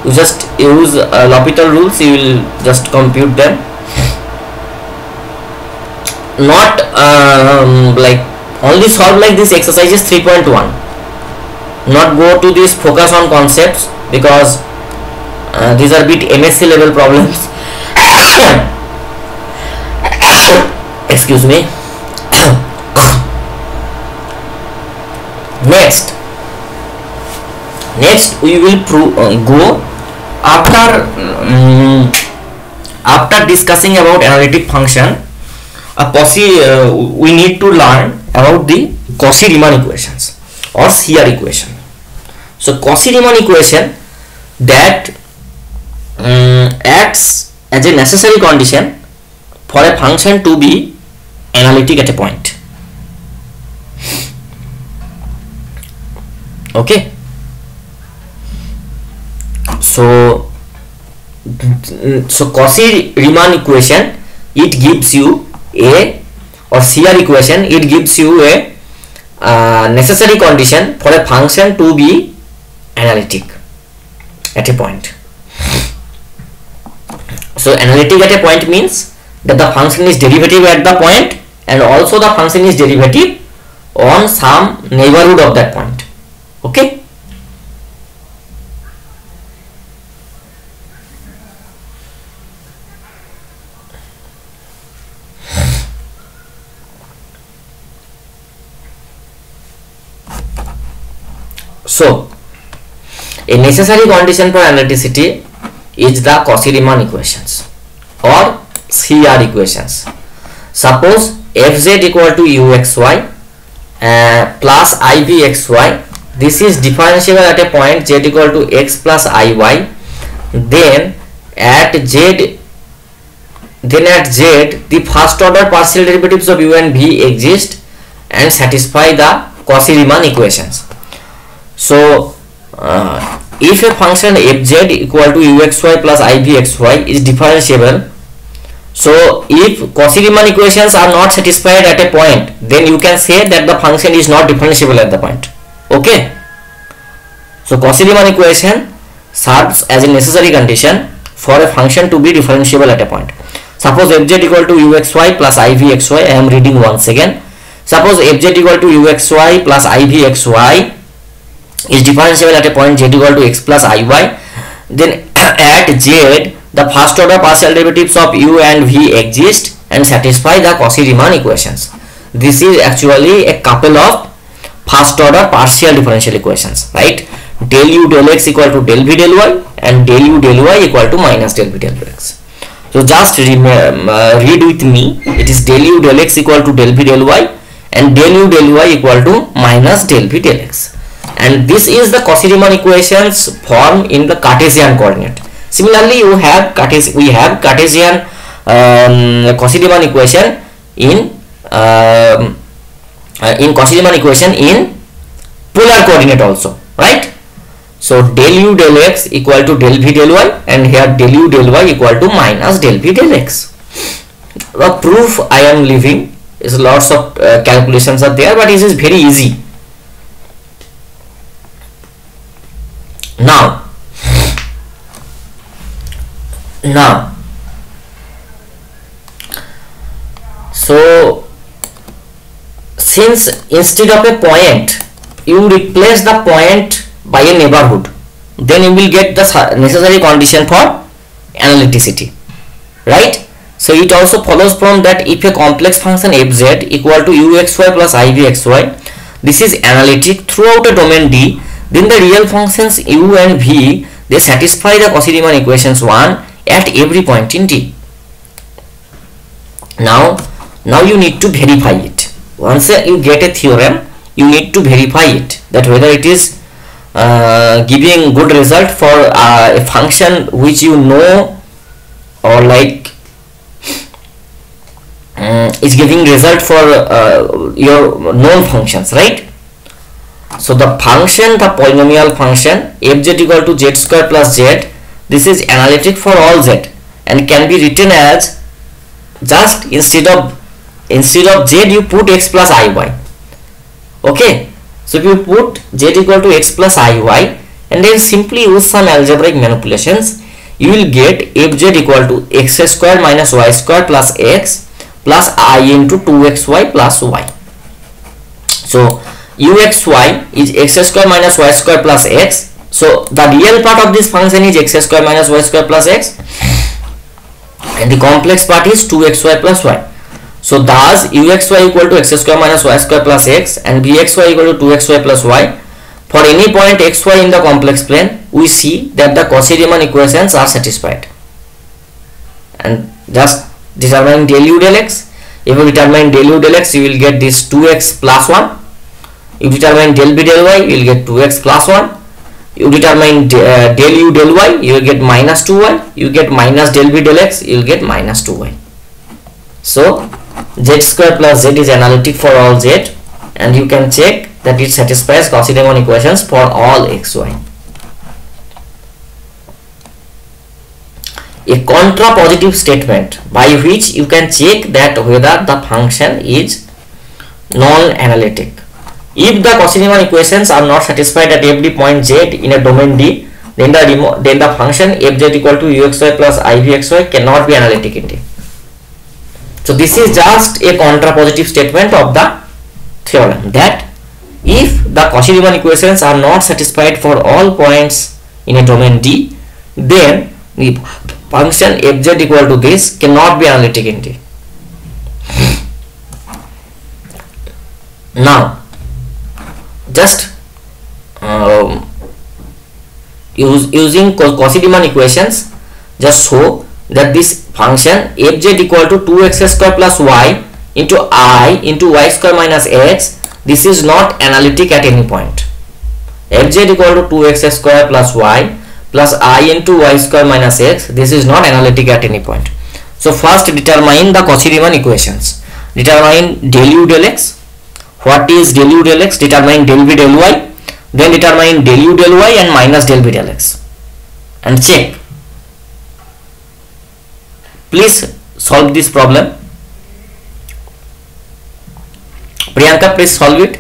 You just use L'Hopital rules, you will just compute them. Not only solve like this exercises 3.1, not go to this focus on concepts, because these are bit MSc level problems. Excuse me. Next we will go after discussing about analytic function. We need to learn about the Cauchy-Riemann equations or CR equation. So Cauchy-Riemann equation that acts as a necessary condition for a function to be analytic at a point. Okay. So Cauchy-Riemann equation, it gives you a, or CR equation, it gives you a necessary condition for a function to be analytic at a point. So analytic at a point means that the function is derivative at the point, and also the function is derivative on some neighborhood of that point. Okay. So a necessary condition for analyticity is the Cauchy-Riemann equations or CR equations. Suppose fz equal to uxy plus ivxy, this is differentiable at a point z equal to x plus iy, then at z the first order partial derivatives of u and v exist and satisfy the Cauchy-Riemann equations. So if a function fz equal to uxy plus ivxy is differentiable, so if Cauchy-Riemann equations are not satisfied at a point, then you can say that the function is not differentiable at the point. Okay. So Cauchy-Riemann equation serves as a necessary condition for a function to be differentiable at a point. Suppose fz equal to uxy plus ivxy, I am reading once again. Suppose fz equal to uxy plus ivxy is differentiable at a point z equal to x plus iy, then at z the first order partial derivatives of u and v exist and satisfy the Cauchy-Riemann equations. This is actually a couple of first order partial differential equations, right? Del u del x equal to del v del y and del u del y equal to minus del v del x. So just read with me, it is del u del x equal to del v del y and del u del y equal to minus del v del x. And this is the Cauchy-Riemann equations form in the Cartesian coordinate. Similarly, we have Cartesian Cauchy-Riemann equation in Cauchy-Riemann equation in polar coordinate also, right? So del u del x equal to del v del y, and here del u del y equal to minus del v del x. The proof I am leaving is lots of calculations are there, but it is very easy. Now so since instead of a point you replace the point by a neighborhood, then you will get the necessary condition for analyticity, right? So it also follows from that if a complex function fz equal to uxy plus ivxy this is analytic throughout a domain D, then the real functions u and v, they satisfy the Cauchy-Riemann equations 1 at every point in D. Now you need to verify it. Once you get a theorem, you need to verify it, that whether it is giving good result for a function which you know, or like is giving result for your known functions, right? So the function, the polynomial function fz equal to z square plus z, this is analytic for all z and can be written as, just instead of z you put x plus iy. Okay, so if you put z equal to x plus iy and then simply use some algebraic manipulations, you will get fz equal to x square minus y square plus x plus I into 2xy plus y. So uxy is x square minus y square plus x. So the real part of this function is x square minus y square plus x, and the complex part is 2xy plus y. So thus uxy equal to x square minus y square plus x and bxy equal to 2xy plus y. For any point xy in the complex plane, we see that the Cauchy-Riemann equations are satisfied. And just determine del u del x. If you determine del u del x, you will get this 2x plus 1. You determine del b del y, you will get 2x plus 1. You determine del u del y, you will get minus 2y. You get minus del b del x, you will get minus 2y. So z square plus z is analytic for all z, and you can check that it satisfies Cauchy-Riemann equations for all xy. A contrapositive statement by which you can check that whether the function is non-analytic. If the Cauchy-Riemann equations are not satisfied at every point z in a domain D, then the function fz equal to uxy plus ivxy cannot be analytic in D. So this is just a contrapositive statement of the theorem, that if the Cauchy-Riemann equations are not satisfied for all points in a domain D, then the function fz equal to this cannot be analytic in D. Now just using Cauchy-Riemann equations, just show that this function fz equal to 2x square plus y into I into y square minus x, this is not analytic at any point. Fz equal to 2x square plus y plus I into y square minus x, this is not analytic at any point. So first determine the Cauchy-Riemann equations. Determine del u del x. What is del u del x? Determine del b del y. Then determine del u del y and minus del b del x, and check. Please solve this problem. Priyanka, please solve it.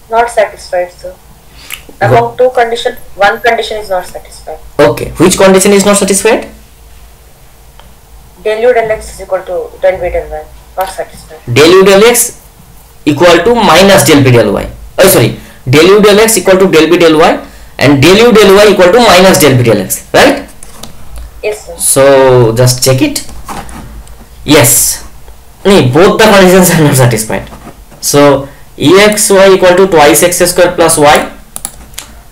Not satisfied, sir. Among two conditions, one condition is not satisfied. Okay, which condition is not satisfied? Del u del x is equal to del b del y. Not satisfied. Del u del x equal to minus del b del y. Oh sorry, del u del x equal to del b del y and del u del y equal to minus del b del x, right? Yes, sir. So just check it. Yes, both the conditions are not satisfied. So exy equal to twice x square plus y,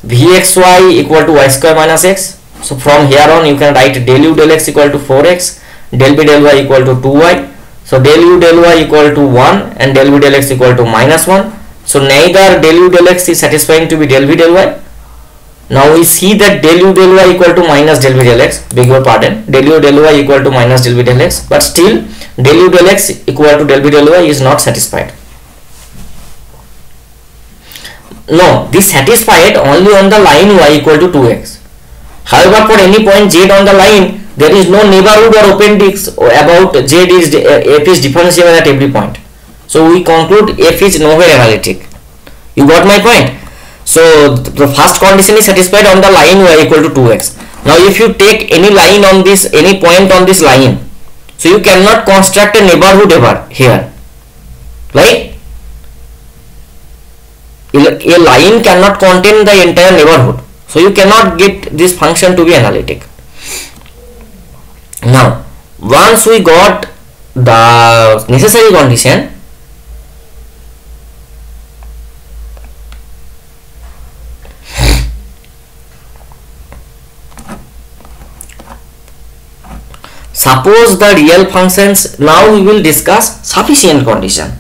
vxy equal to y square minus x. So from here on you can write del u del x equal to 4x, del b del y equal to 2y. So del u del y equal to 1 and del b del x equal to minus 1. So neither del u del x is satisfying to be del b del y. Now we see that del u del y equal to minus del b del x, beg your pardon, del u del y equal to minus del b del x, but still del u del x equal to del b del y is not satisfied. No, this satisfied only on the line y equal to 2x. However, for any point z on the line, there is no neighborhood or appendix about z is f is differentiable at every point. So we conclude f is nowhere analytic. You got my point? So the first condition is satisfied on the line y equal to 2x. Now if you take any line on this, any point on this line, so you cannot construct a neighborhood ever here. right? A line cannot contain the entire neighborhood, so you cannot get this function to be analytic. Now once we got the necessary condition, suppose the real functions, now we will discuss sufficient condition.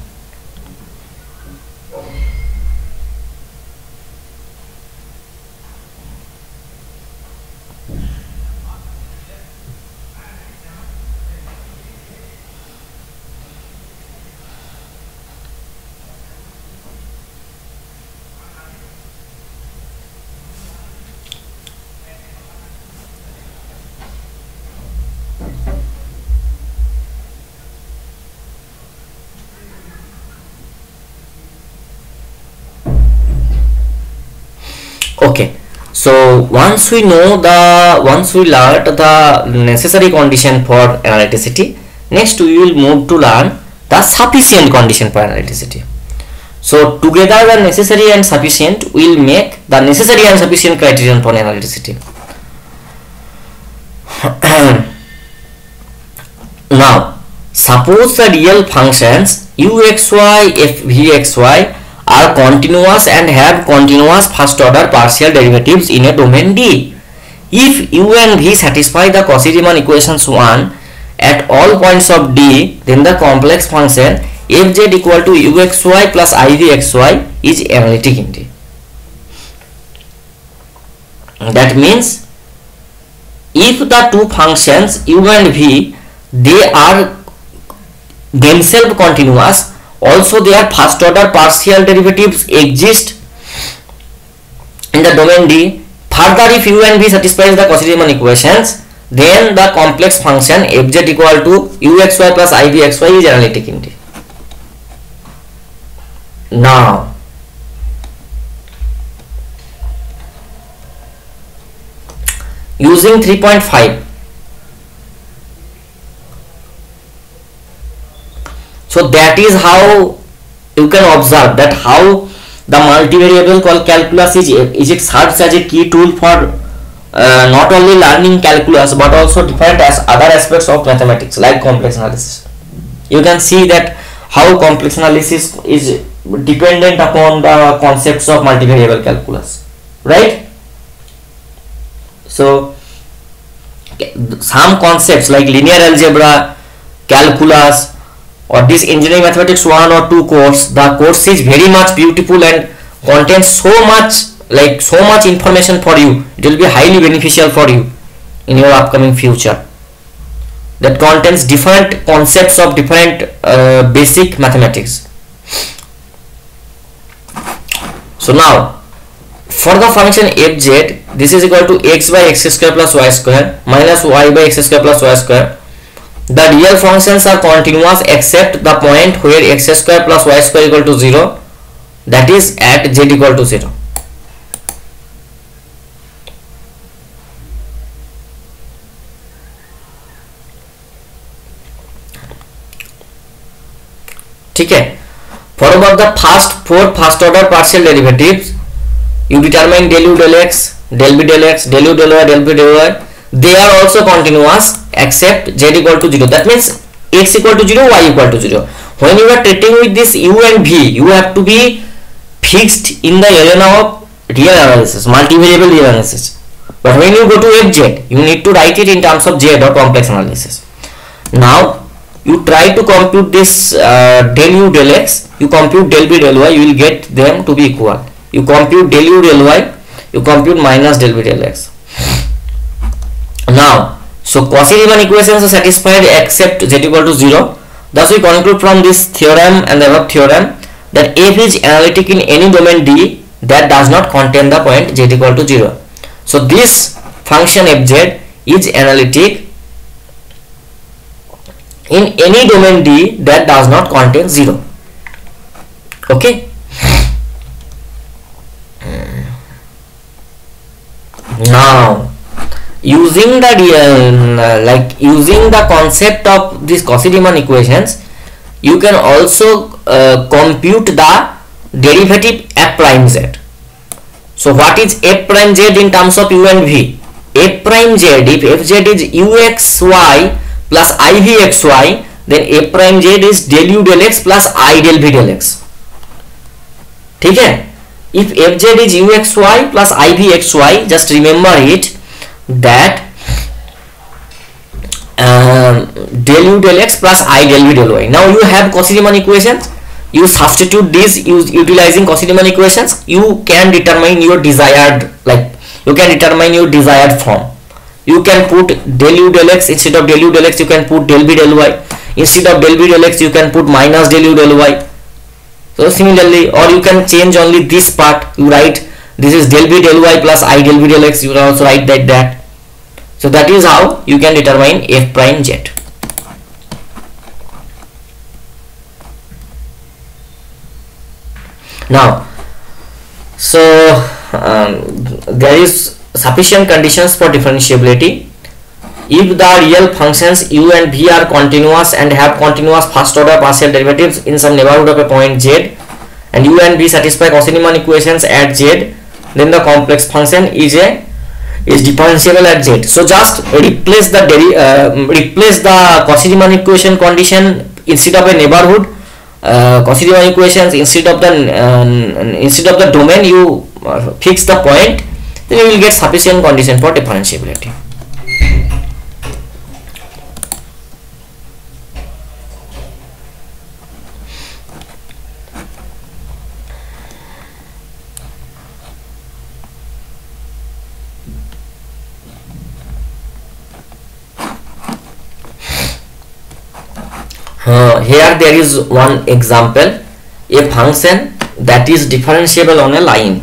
Okay, so once we learned the necessary condition for analyticity, next we will move to learn the sufficient condition for analyticity. So together the necessary and sufficient will make the necessary and sufficient criterion for analyticity. Now suppose the real functions uxy, fvxy are continuous and have continuous first order partial derivatives in a domain D. If u and v satisfy the Cauchy-Riemann equations 1 at all points of D, then the complex function fz equal to uxy plus ivxy is analytic in D. That means if the two functions u and v, they are themselves continuous, also their first order partial derivatives exist in the domain D. Further, if u and v satisfies the Cauchy-Riemann equations, then the complex function fz equal to uxy plus ivxy is analytic in D. Now using 3.5, so that is how you can observe that how the multivariable calculus is it serves as a key tool for not only learning calculus but also different as other aspects of mathematics like complex analysis. You can see that how complex analysis is dependent upon the concepts of multivariable calculus, right? So some concepts like linear algebra, calculus, or this engineering mathematics 1 or 2 course, the course is very much beautiful and contains so much information for you. It will be highly beneficial for you in your upcoming future, that contains different concepts of different basic mathematics. So now for the function fz, this is equal to x by x square plus y square minus y by x square plus y square. The real functions are continuous except the point where x square plus y square equal to 0, that is at z equal to 0. Okay. For about the four first order partial derivatives, you determine del u del x, del b del x, del u del y, del b del y. They are also continuous except z equal to 0. That means x equal to 0, y equal to 0. When you are treating with this u and v, you have to be fixed in the arena of real analysis, multivariable real analysis. But when you go to fz, you need to write it in terms of z or complex analysis. Now you try to compute this del u del x, you compute del b del y, you will get them to be equal. You compute del u del y, you compute minus del b del x. Now, so Cauchy-Riemann equations are satisfied except z equal to 0. Thus we conclude from this theorem and the above theorem that f is analytic in any domain D that does not contain the point z equal to 0. So this function fz is analytic in any domain D that does not contain 0. Okay. Now using the using the concept of these Cauchy-Riemann equations, you can also compute the derivative f prime z. So what is f prime z in terms of u and v? F prime z, if fz is uxy plus ivxy, then f prime z is del u del x plus I del v del x. ठीक है? If fz is uxy plus ivxy, just remember it that del u del x plus I del v del y. Now you have Cauchy-Riemann equations. You substitute these utilizing Cauchy-Riemann equations. You can determine your desired, like you can determine your desired form. You can put del u del x instead of del u del x. You can put del v del y. Instead of del v del x, you can put minus del u del y. So similarly, or you can change only this part. You write this is del v del y plus I del v del x. You can also write like that. So that is how you can determine f prime z. Now, so there is sufficient conditions for differentiability. If the real functions u and v are continuous and have continuous first order partial derivatives in some neighborhood of a point z, and u and v satisfy Cauchy-Riemann equations at z, then the complex function is differentiable at z. So just replace the Cauchy-Riemann equation condition instead of a neighborhood. Cauchy-Riemann equations instead of the domain, you fix the point, then you will get sufficient condition for differentiability. Here there is one example, a function that is differentiable on a line.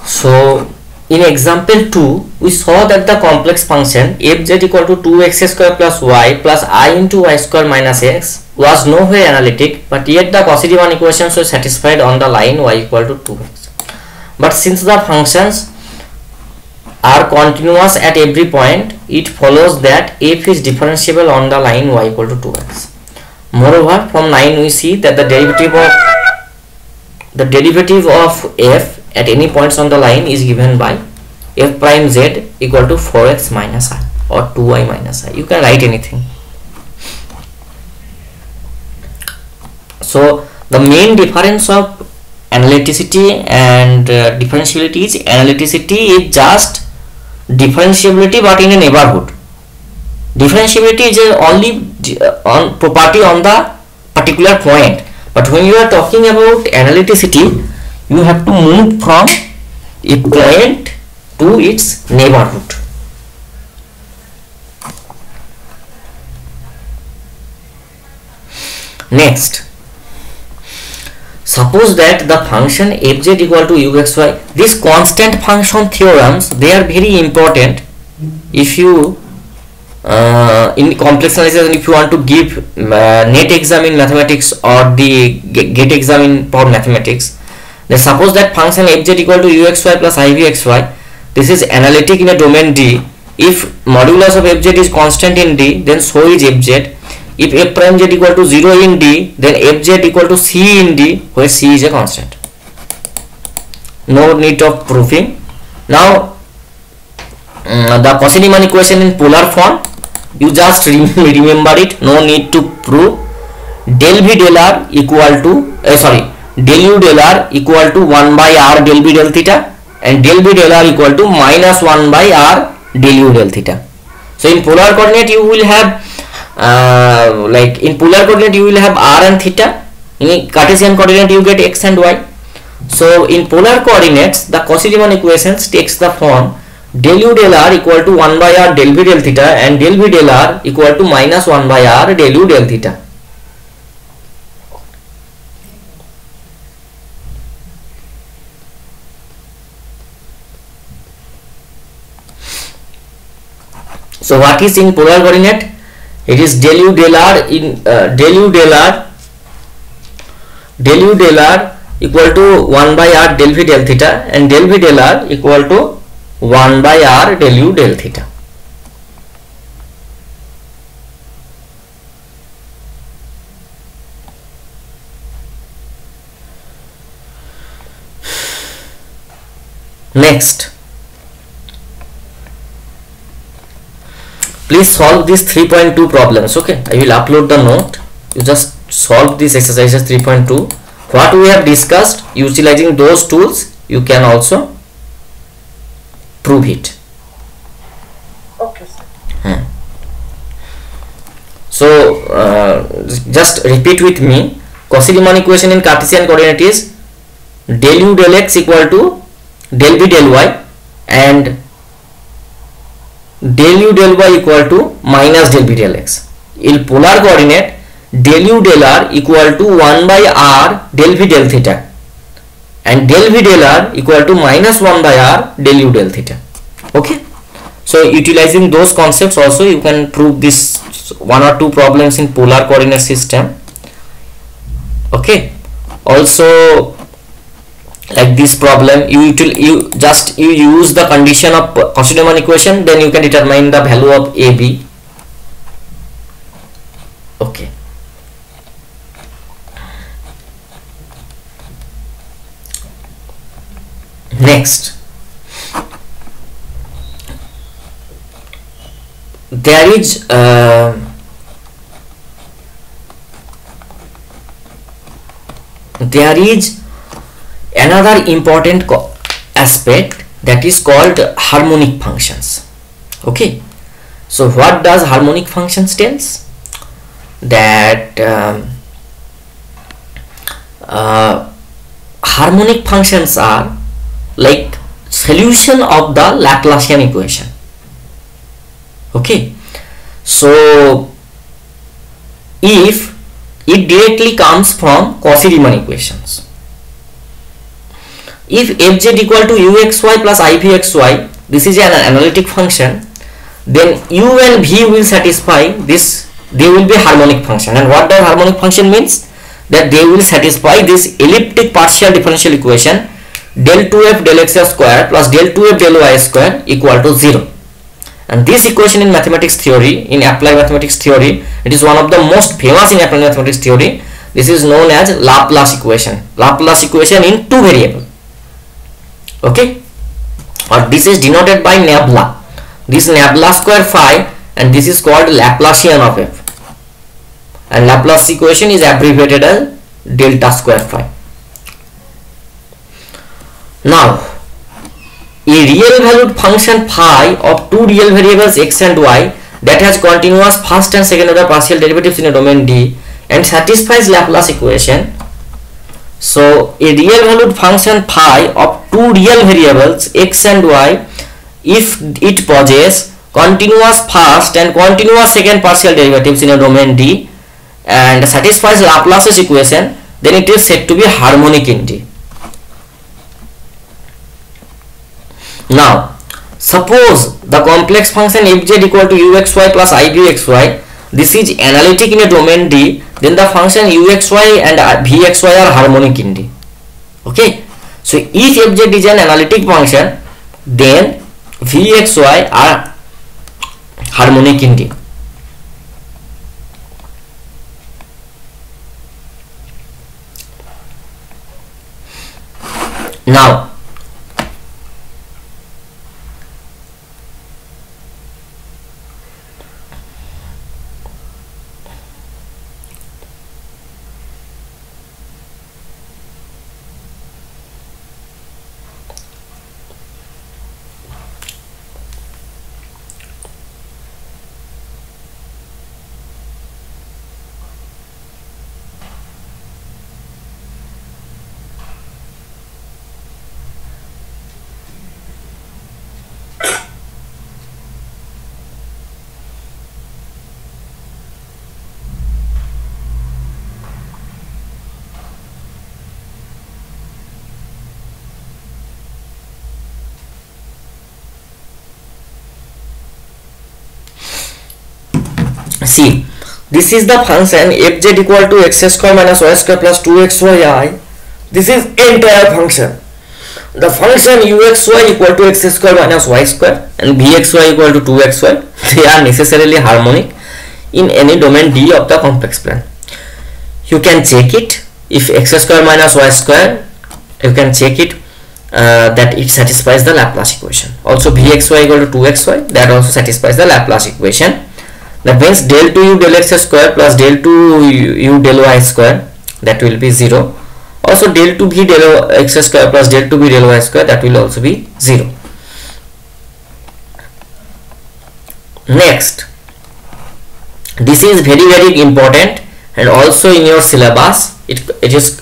So in example 2, we saw that the complex function fz equal to 2x square plus y plus I into y square minus x was nowhere analytic, but yet the Cauchy-Riemann equations were satisfied on the line y equal to 2x. But since the functions are continuous at every point, it follows that f is differentiable on the line y equal to 2x. Moreover, from 9 we see that the derivative of f at any points on the line is given by f prime z equal to 4x minus I or 2y minus I. You can write anything. So the main difference of analyticity and differentiability is analyticity is just differentiability but in a neighborhood. Differentiability is only on property on the particular point, but when you are talking about analyticity, you have to move from a point to its neighborhood. Next, suppose that the function fz equal to uxy. These constant function theorems, they are very important if you in complex analysis, if you want to give net exam in mathematics or the GATE exam in for mathematics. Then suppose that function fz equal to uxy plus ivxy, this is analytic in a domain D. If modulus of fz is constant in D, then so is fz. If f prime z equal to 0 in D, then fz equal to c in D, where c is a constant. No need of proving. Now the Cauchy-Riemann equation in polar form, you just remember it, no need to prove. Del v del r equal to del u del r equal to 1 by r del b del theta, and del b del r equal to minus 1 by r del u del theta. So in polar coordinate you will have in polar coordinate you will have r and theta. In Cartesian coordinate you get x and y. So in polar coordinates the Cauchy-Riemann equations takes the form del u del r equal to 1 by r del b del theta, and del b del r equal to minus 1 by r del u del theta. So what is in polar coordinate? It is del u del r in del u del r equal to 1 by r del v del theta, and del v del r equal to 1 by r del u del theta. Next, please solve these 3.2 problems. Okay, I will upload the note. You just solve these exercises 3.2. What we have discussed, utilizing those tools, you can also prove it. Okay, sir. So just repeat with me. Cauchy-Riemann equation in Cartesian coordinate is del u del x equal to del b del y, and del u del y equal to minus del b del x. In polar coordinate, del u del r equal to 1 by r del v del theta, and del v del r equal to minus 1 by r del u del theta. Okay, so utilizing those concepts also you can prove this 1 or 2 problems in polar coordinate system. Okay, also like this problem, you use the condition of Cauchy-Riemann equation, then you can determine the value of AB. Okay. Next, there is another important aspect that is called harmonic functions. Okay, so what does harmonic functions tells? That harmonic functions are like solution of the Laplacian equation. Okay, so if it directly comes from Cauchy-Riemann equations, if fz equal to uxy plus ivxy, this is an analytic function, then u and v will satisfy this, they will be harmonic function. And what does harmonic function means? That they will satisfy this elliptic partial differential equation del 2f del x square plus del 2f del y square equal to 0. And this equation in mathematics theory, in applied mathematics theory, it is one of the most famous in applied mathematics theory. This is known as Laplace equation. Laplace equation in 2 variable. Okay, or this is denoted by nabla. This nabla square phi, and this is called Laplacian of f. And Laplace equation is abbreviated as delta square phi. Now, a real valued function phi of 2 real variables x and y that has continuous first and second order partial derivatives in a domain D and satisfies Laplace equation. So a real valued function phi of 2 real variables x and y, if it possesses continuous first and continuous second partial derivatives in a domain D and satisfies Laplace's equation, then it is said to be harmonic in D. Now, suppose the complex function fz equal to uxy plus ivxy, this is analytic in a domain D, then the function uxy and vxy are harmonic in D. Okay, So if fz is an analytic function, then vxy are harmonic indeed. Now see, this is the function fz equal to x square minus y square plus 2xyi. This is entire function. The function uxy equal to x square minus y square and vxy equal to 2xy, they are necessarily harmonic in any domain D of the complex plane. You can check it. If x square minus y square, you can check it that it satisfies the Laplace equation. Also vxy equal to 2xy, that also satisfies the Laplace equation. That means del 2u del x square plus del 2u del y square, that will be 0. Also del 2v del x square plus del 2v del y square, that will also be 0. Next, this is very important, and also in your syllabus it is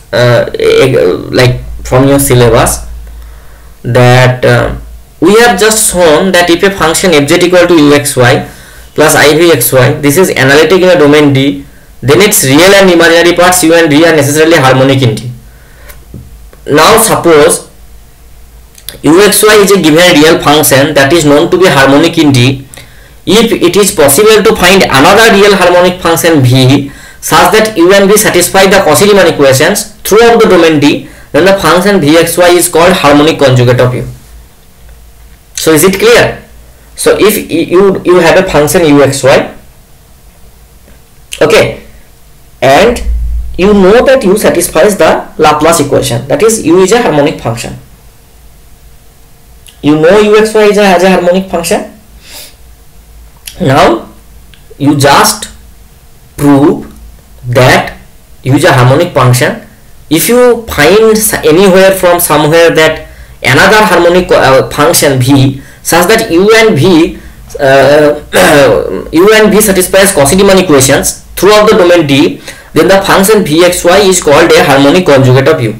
like from your syllabus, that we have just shown that if a function fz equal to uxy plus ivxy, this is analytic in a domain D, then its real and imaginary parts u and v are necessarily harmonic in D. Now suppose uxy is a given real function that is known to be harmonic in D. If it is possible to find another real harmonic function v such that u and v satisfy the Cauchy-Riemann equations throughout the domain D, then the function vxy is called harmonic conjugate of u. So is it clear? So if you have a function uxy, okay, and you know that u satisfies the Laplace equation, that is u is a harmonic function. You know uxy has a harmonic function. Now you just prove that u is a harmonic function. If you find anywhere from somewhere that another harmonic function v such that u and v satisfies Cauchy-Riemann equations throughout the domain D, then the function vxy is called a harmonic conjugate of u.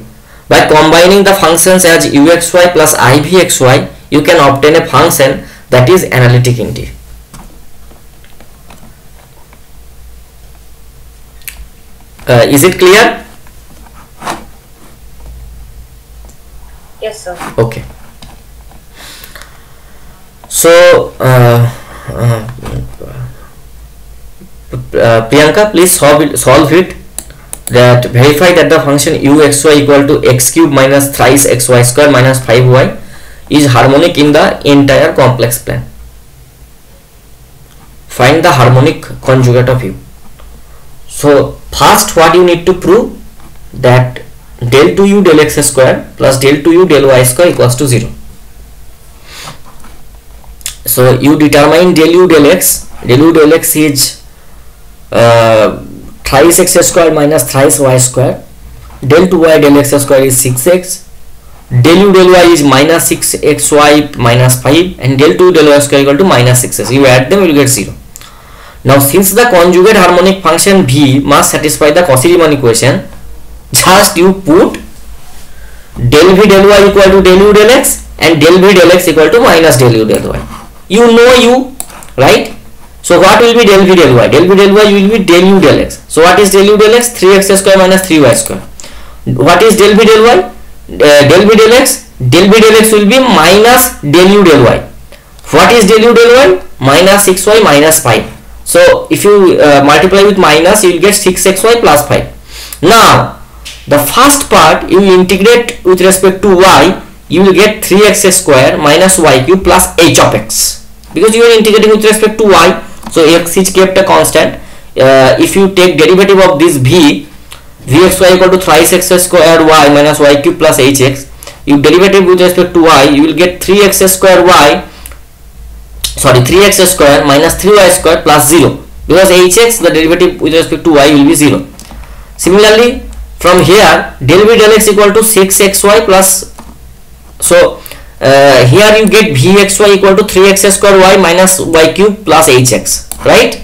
By combining the functions as uxy plus ivxy, you can obtain a function that is analytic in D. Is it clear? Yes, sir. Okay. So Priyanka, please solve it. That verify that the function uxy equal to x cube minus thrice xy square minus 5y is harmonic in the entire complex plane. Find the harmonic conjugate of u. So first what you need to prove, that del 2u del x square plus del 2u del y square equals to 0. So you determine del u del x. Del u del x is thrice x square minus thrice y square. Del 2y del x square is 6x. Del u del y is minus 6xy minus 5, and del 2 del y square equal to minus 6x. You add them, you will get 0. Now since the conjugate harmonic function v must satisfy the Cauchy-Riemann equation, just you put del v del y equal to del u del x and del v del x equal to minus del u del y. You know u, right? So what will be del v del y? Del v del y will be del u del x. So what is del u del x? 3x square minus 3y square. What is del v del y? Del v del x? Del v del x will be minus del u del y. What is del u del y? Minus 6y minus 5. So if you multiply with minus, you will get 6xy plus 5. Now The first part you integrate with respect to y, you will get 3x square minus y cube plus h of x, because you are integrating with respect to y, so x is kept a constant. If you take derivative of this vxy equal to thrice x square y minus y cube plus hx, you derivative with respect to y, you will get 3x square minus 3y square plus 0, because hx, the derivative with respect to y, will be 0. Similarly, from here del v del x equal to 6xy plus, so here you get vxy equal to 3x square y minus y cube plus hx, right?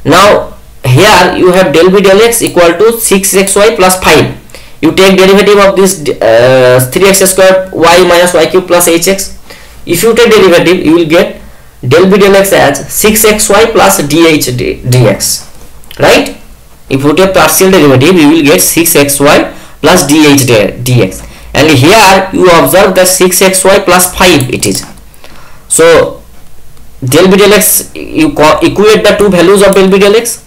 Now here you have del v del x equal to 6xy plus 5. You take derivative of this 3x square y minus y cube plus hx. If you take derivative, you will get del v del x as 6xy plus dx, right? If you take partial derivative, you will get 6xy plus dx, and here you observe that 6xy plus 5 it is. So del v del x, you equate the two values of del v del x.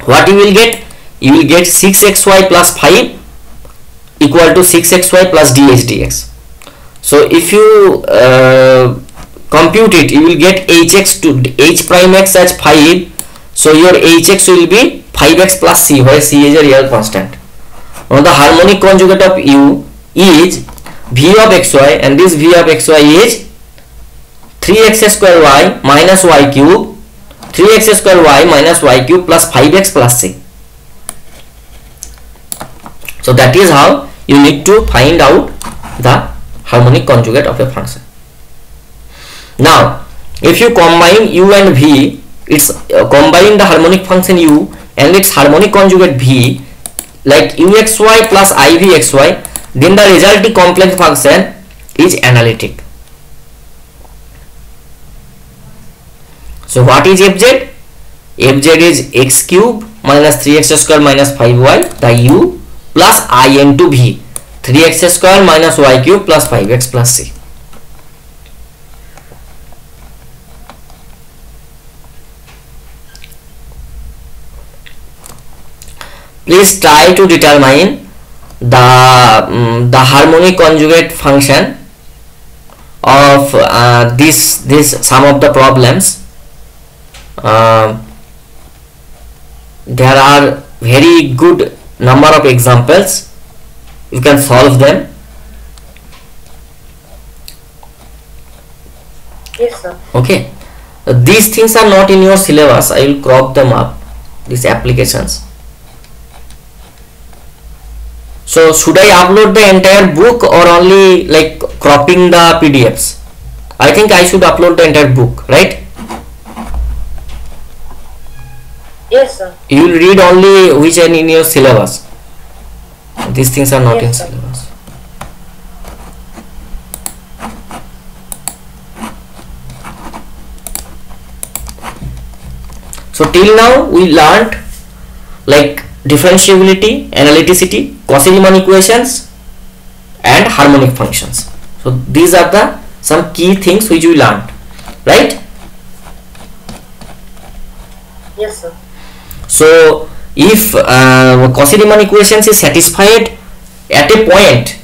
What you will get? You will get 6xy plus 5 equal to 6xy plus dx. So if you compute it, you will get hx to h prime x as 5. So your hx will be 5x plus c, where c is a real constant. Now the harmonic conjugate of u is v of xy, and this v of xy is 3x square y minus y cube, 3x square y minus y cube plus 5x plus c. So that is how you need to find out the harmonic conjugate of a function. Now if you combine u and v, it's combine the harmonic function u and its harmonic conjugate v, like uxy plus ivxy, then the resulting complex function is analytic. So what is fz? Fz is x cube minus 3x square minus 5y, the u, plus I into v, 3x square minus y cube plus 5x plus c. Please try to determine the harmonic conjugate function of this some of the problems. There are very good number of examples, you can solve them. Yes, sir. Okay, these things are not in your syllabus. I will crop them up, these applications. So should I upload the entire book or only like cropping the PDFs? I think I should upload the entire book, right? Yes, sir. You will read only which are in your syllabus. These things are not Yes, in sir. syllabus. So till now we learned like differentiability, analyticity, Cauchy-Riemann equations and harmonic functions. So these are the some key things which we learned, right? Yes, sir. So if Cauchy-Riemann equations is satisfied at a point,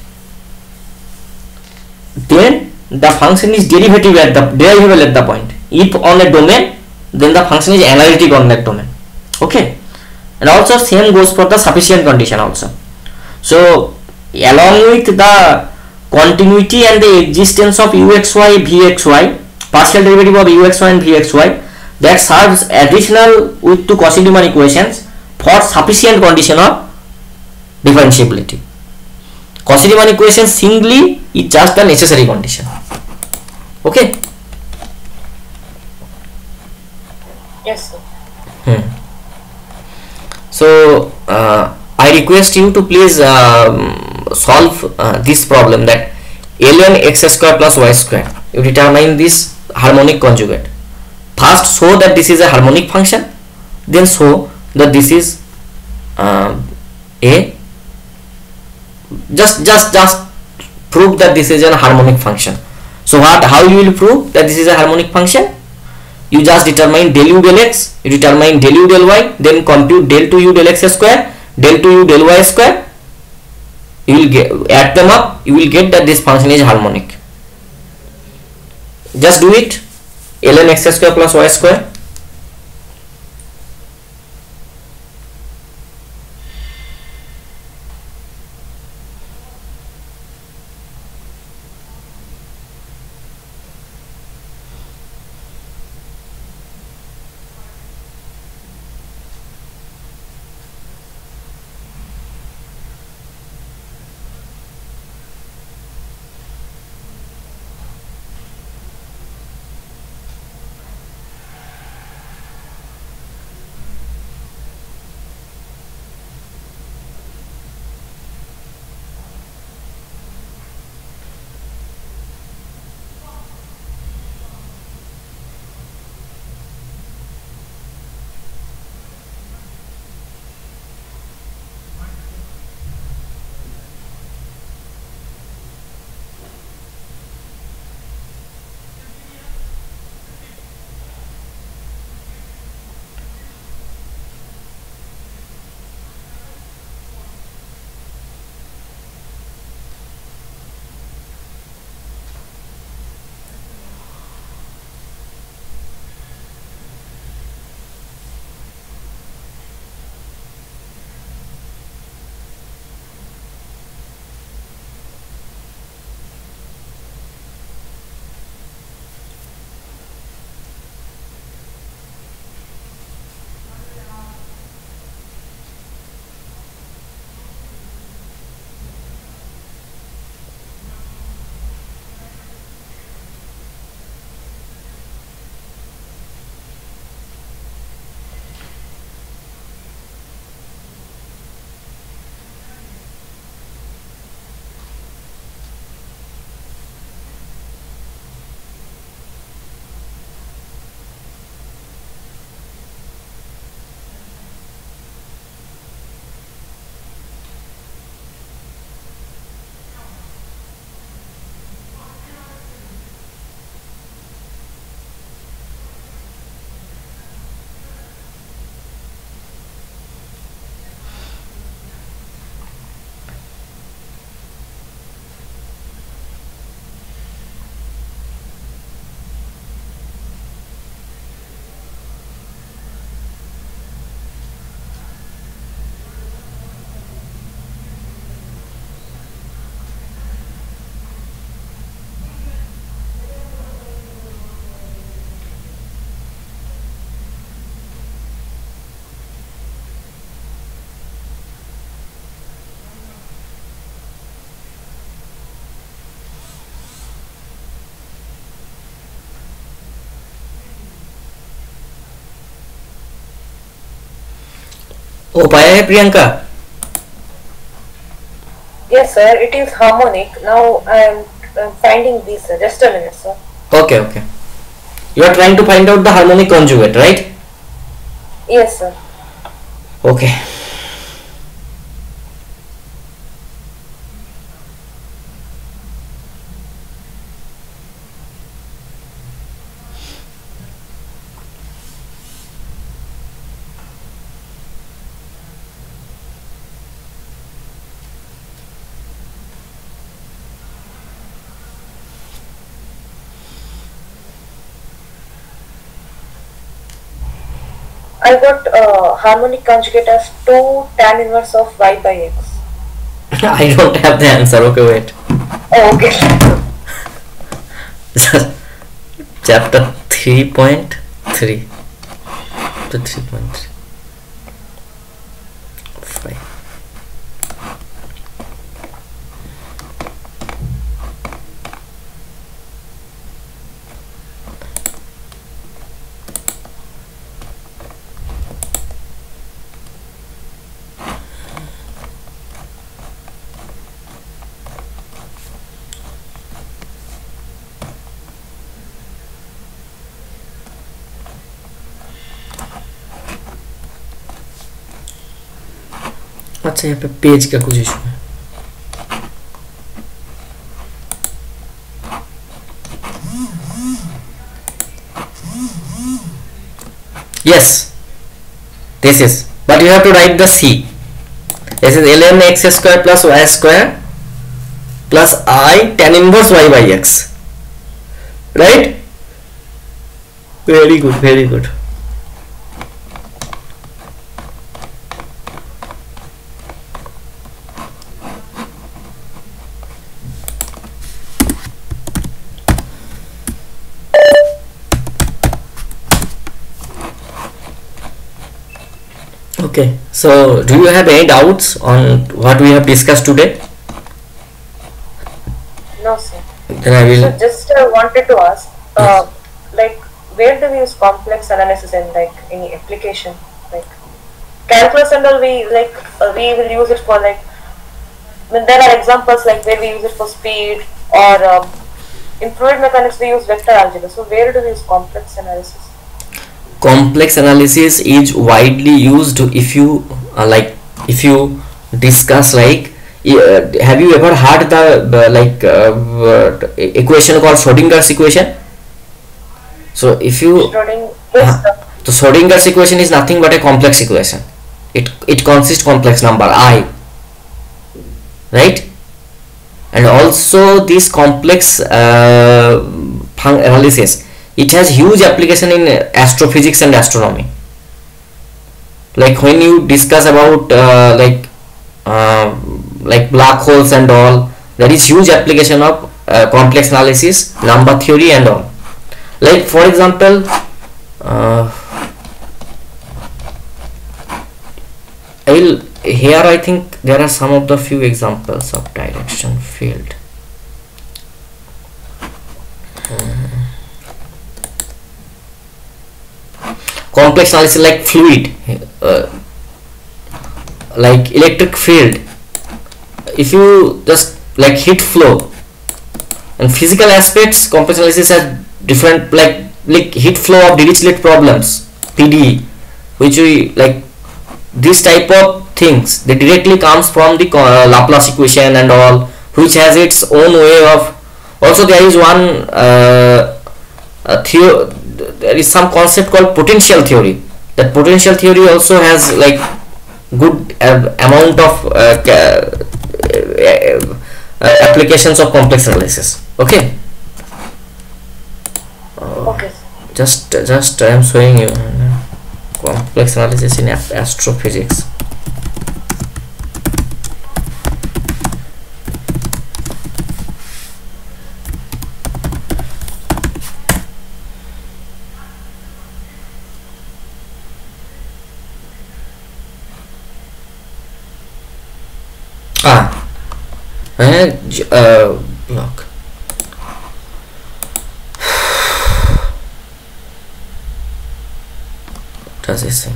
then the function is derivable at the point. If on a domain, then the function is analytic on that domain. Okay, and also same goes for the sufficient condition also. So along with the continuity and the existence of uxy, vxy, partial derivative of uxy and vxy, that serves additional with to Cauchy-Riemann equations for sufficient condition of differentiability. Cauchy-Riemann equation singly is just a necessary condition. Okay. Yes, sir. So I request you to please solve this problem, that ln x square plus y square. You determine this harmonic conjugate. First show that this is a harmonic function, then show that this is just prove that this is a harmonic function. So how you will prove that this is a harmonic function? You just determine del u del x, you determine del u del y, then compute del 2u del x square, del 2u del y square, you will get, add them up, you will get that this function is harmonic. Just do it. ln x square plus y square. हो पाया है Priyanka? Yes, sir. It is harmonic. Now I am finding this. Just a minute, sir. Okay, okay. You are trying to find out the harmonic conjugate, right? Yes, sir. Okay. I got harmonic conjugate as 2 tan inverse of y by x. I don't have the answer. Okay, wait. Oh, okay. Chapter 3.3. Chapter 3.3. 5. अच्छा यहाँ पे page का कुछ issue है. Yes, this is, but you have to write the C. This is ln x square plus y square plus I tan inverse y by x, right? Very good, very good. Okay, so do you have any doubts on what we have discussed today? No, sir. Then I will. So just wanted to ask, like, where do we use complex analysis in, like, any application? Like, calculus and all, we we will use it for, like, when there are examples like where we use it for speed, or in fluid mechanics we use vector algebra. So where do we use complex analysis? Complex analysis is widely used if you if you discuss like have you ever heard the equation called Schrodinger's equation? So if you the Schrodinger's equation is nothing but a complex equation. It consists complex number I, right? And also this complex analysis, it has huge application in astrophysics and astronomy. Like when you discuss about like black holes and all, there is huge application of complex analysis, number theory and all. Like for example, I think there are some of the few examples of direction field. Complex analysis like fluid, like electric field. If you just like heat flow and physical aspects, complex analysis has different like heat flow of Dirichlet problems, PD, which we like this type of things. They directly comes from the Laplace equation and all, which has its own way of. Also, there is one theory. There is some concept called potential theory. That potential theory also has like good amount of applications of complex analysis. Okay. Okay. Just I am showing you complex analysis in astrophysics. Block. What does it say?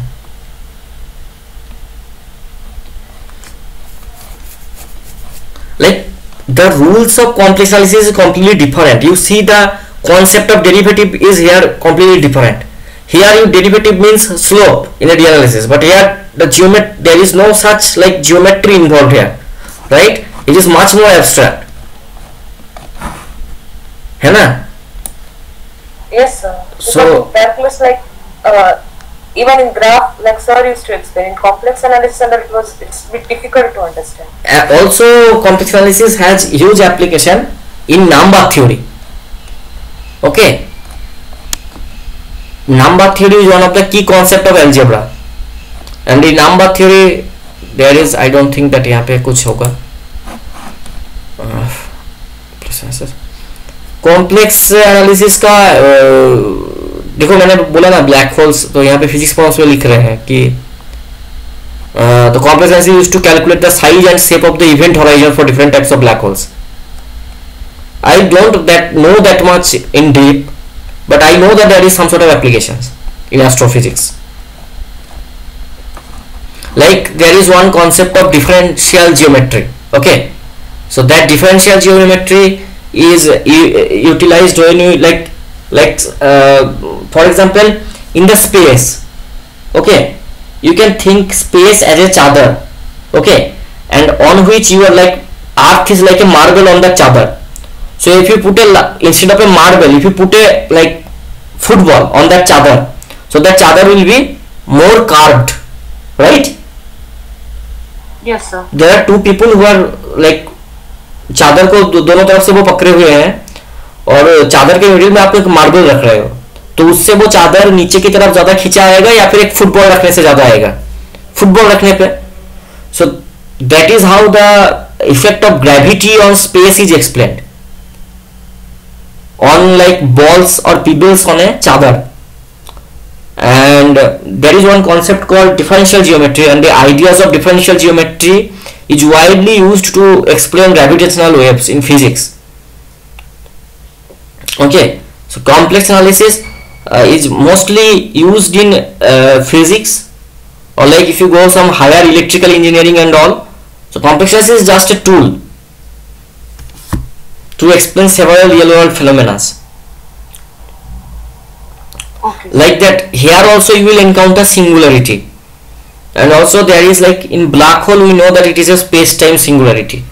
Like the rules of complex analysis is completely different. You see the concept of derivative is here completely different. Here your derivative means slope in a analysis, but here the geometry, there is no such like geometry involved here, right? It is much more abstract. है ना? Yes, sir. So calculus, like even in graph, like sir used to explain, in complex analysis, and it's a bit difficult to understand. Also, complex analysis has huge application in number theory. Okay, number theory is one of the key concept of algebra, and in number theory there is, I don't think that यहाँ पे कुछ होगा. Complex analysis का देखो, मैंने बोला ना black holes, तो यहाँ पे फिजिक्स फॉर्म्स में लिख रहे हैं कि the complex analysis used to calculate the size and shape of the event horizon for different types of black holes. I don't know that much in deep, but I know that there is some sort of applications in astrophysics. Like there is one concept of differential geometry. Okay, so that differential geometry is utilized when you for example in the space. Okay, you can think space as a chadar. Okay, and on which you are like earth is like a marble on the chadar. So if you put instead of a marble, if you put a like football on that chadar, so that chadar will be more carved, right? Yes, sir. There are two people who are like चादर को दोनों तरफ से वो पकड़े हुए हैं और चादर के मिडिल में आप एक मार्बल रख रहे हो, तो उससे वो चादर नीचे की तरफ ज्यादा खींचा आएगा या फिर एक फुटबॉल रखने से ज्यादा आएगा? फुटबॉल रखने पे. So that is how the effect of gravity on space is explained on like balls or pebbles on a chadar. And there is one concept called differential geometry, and the ideas of differential geometry is widely used to explain gravitational waves in physics. Okay, so complex analysis is mostly used in physics, or like if you go some higher electrical engineering and all. So complex analysis is just a tool to explain several real world phenomena. Okay. Like that, here also you will encounter singularity, and also there is like in black hole we know that it is a space-time singularity,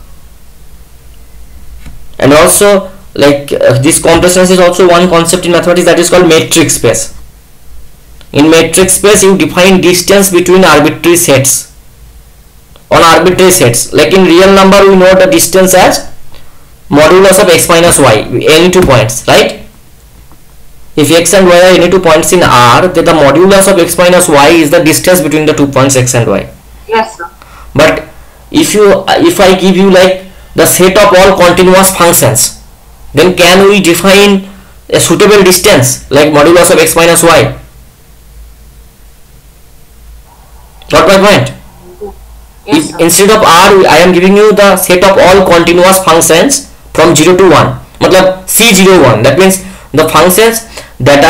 and also like this complex analysis is also one concept in mathematics that is called metric space. In metric space you define distance between arbitrary sets on arbitrary sets. Like in real number we know the distance as modulus of x minus y, any two points, right? If x and y are any two points in R, then the modulus of x minus y is the distance between the 2 points x and y. Yes, sir. But if I give you like the set of all continuous functions, then can we define a suitable distance like modulus of x minus y? Got my point? Yes, If sir. instead of R I am giving you the set of all continuous functions from 0 to 1, मतलब C01, that means the functions that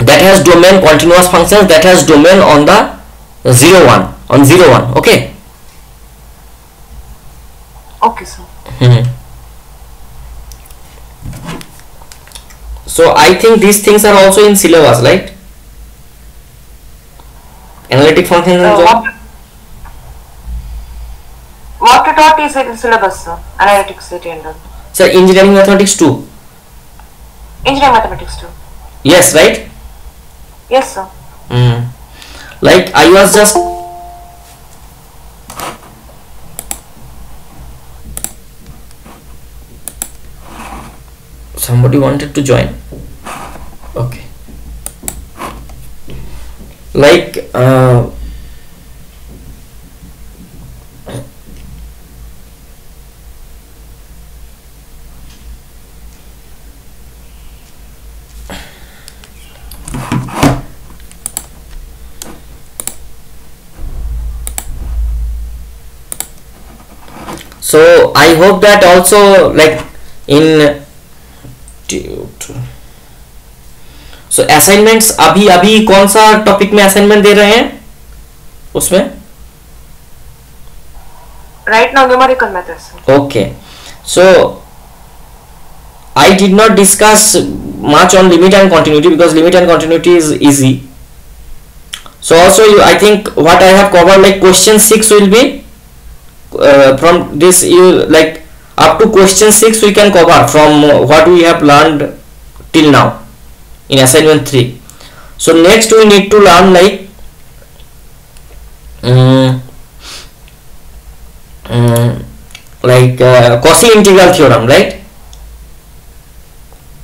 has domain, continuous functions that has domain on the 0 1, on 0 1. Okay. Okay, sir. So I think these things are also in syllabus, right? Analytic functions and so. What you taught is in syllabus, sir. Analytics and all. So engineering mathematics too. Engineering mathematics too. Yes, right? Yes, sir. Like I was just somebody wanted to join. Okay. Like so I hope that also like in so assignments अभी कौन सा topic में assignment दे रहे हैं उसमें? Right now numerical methods, sir. Okay, so I did not discuss much on limit and continuity because limit and continuity is easy. So also I think what I have covered, like question 6 will be from this, you like up to question 6 we can cover from what we have learned till now in assignment 3. So next we need to learn like Cauchy integral theorem, right?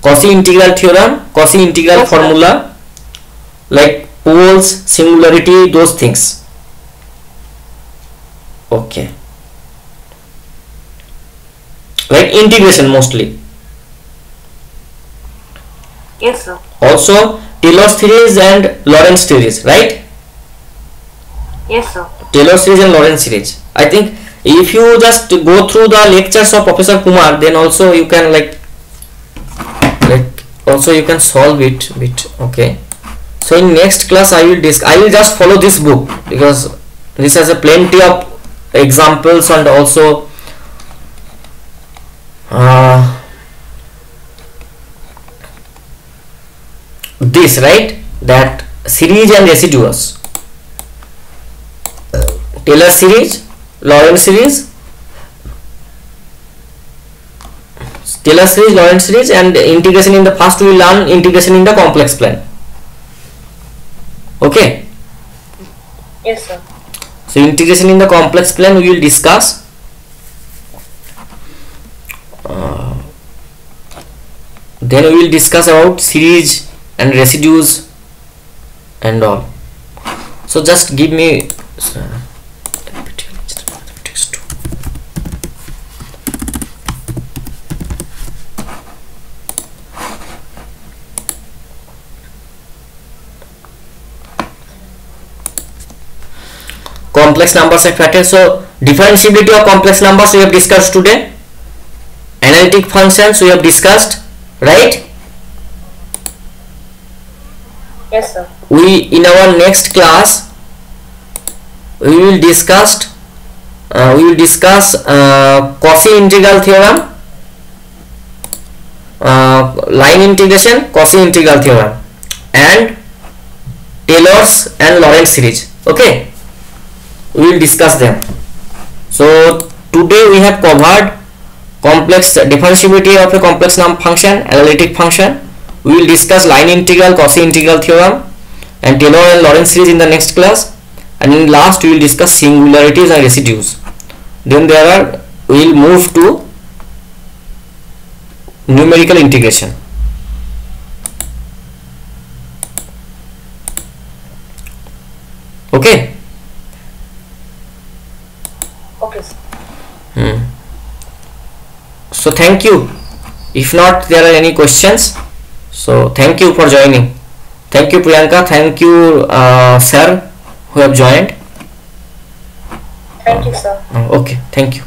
Cauchy integral theorem, Cauchy integral Yes, sir. formula, like poles, singularity, those things. Okay, like integration mostly. Yes, sir. Also Taylor series and Lorentz series, right? Yes, sir. Taylor series and Lorentz series. I think if you just go through the lectures of Professor Kumar, then also you can like also you can solve it bit. Okay, so in next class I will just follow this book because this has a plenty of examples and also this, right, that series and residuals, Taylor series, Lorentz series, Taylor series, Lorentz series, and integration in the first we learn integration in the complex plane. Okay, Yes, sir. So integration in the complex plane we will discuss. Then we will discuss about series and residues and all. So just give me complex numbers and factors. So differentiability of complex numbers we have discussed today. Analytic functions we have discussed, right? Yes, sir. We in our next class we will discuss Cauchy integral theorem, line integration, Cauchy integral theorem, and Taylor's and Lorentz series. Okay, we will discuss them. So today we have covered complex differentiability of a complex function, analytic function. We will discuss line integral, Cauchy integral theorem, and Taylor and Lorentz series in the next class. And in last we will discuss singularities and residues. Then we will move to numerical integration. Okay. Okay, sir. So thank you. If not there are any questions, so thank you for joining. Thank you Priyanka, thank you sir who have joined. Thank you, sir. Okay, thank you.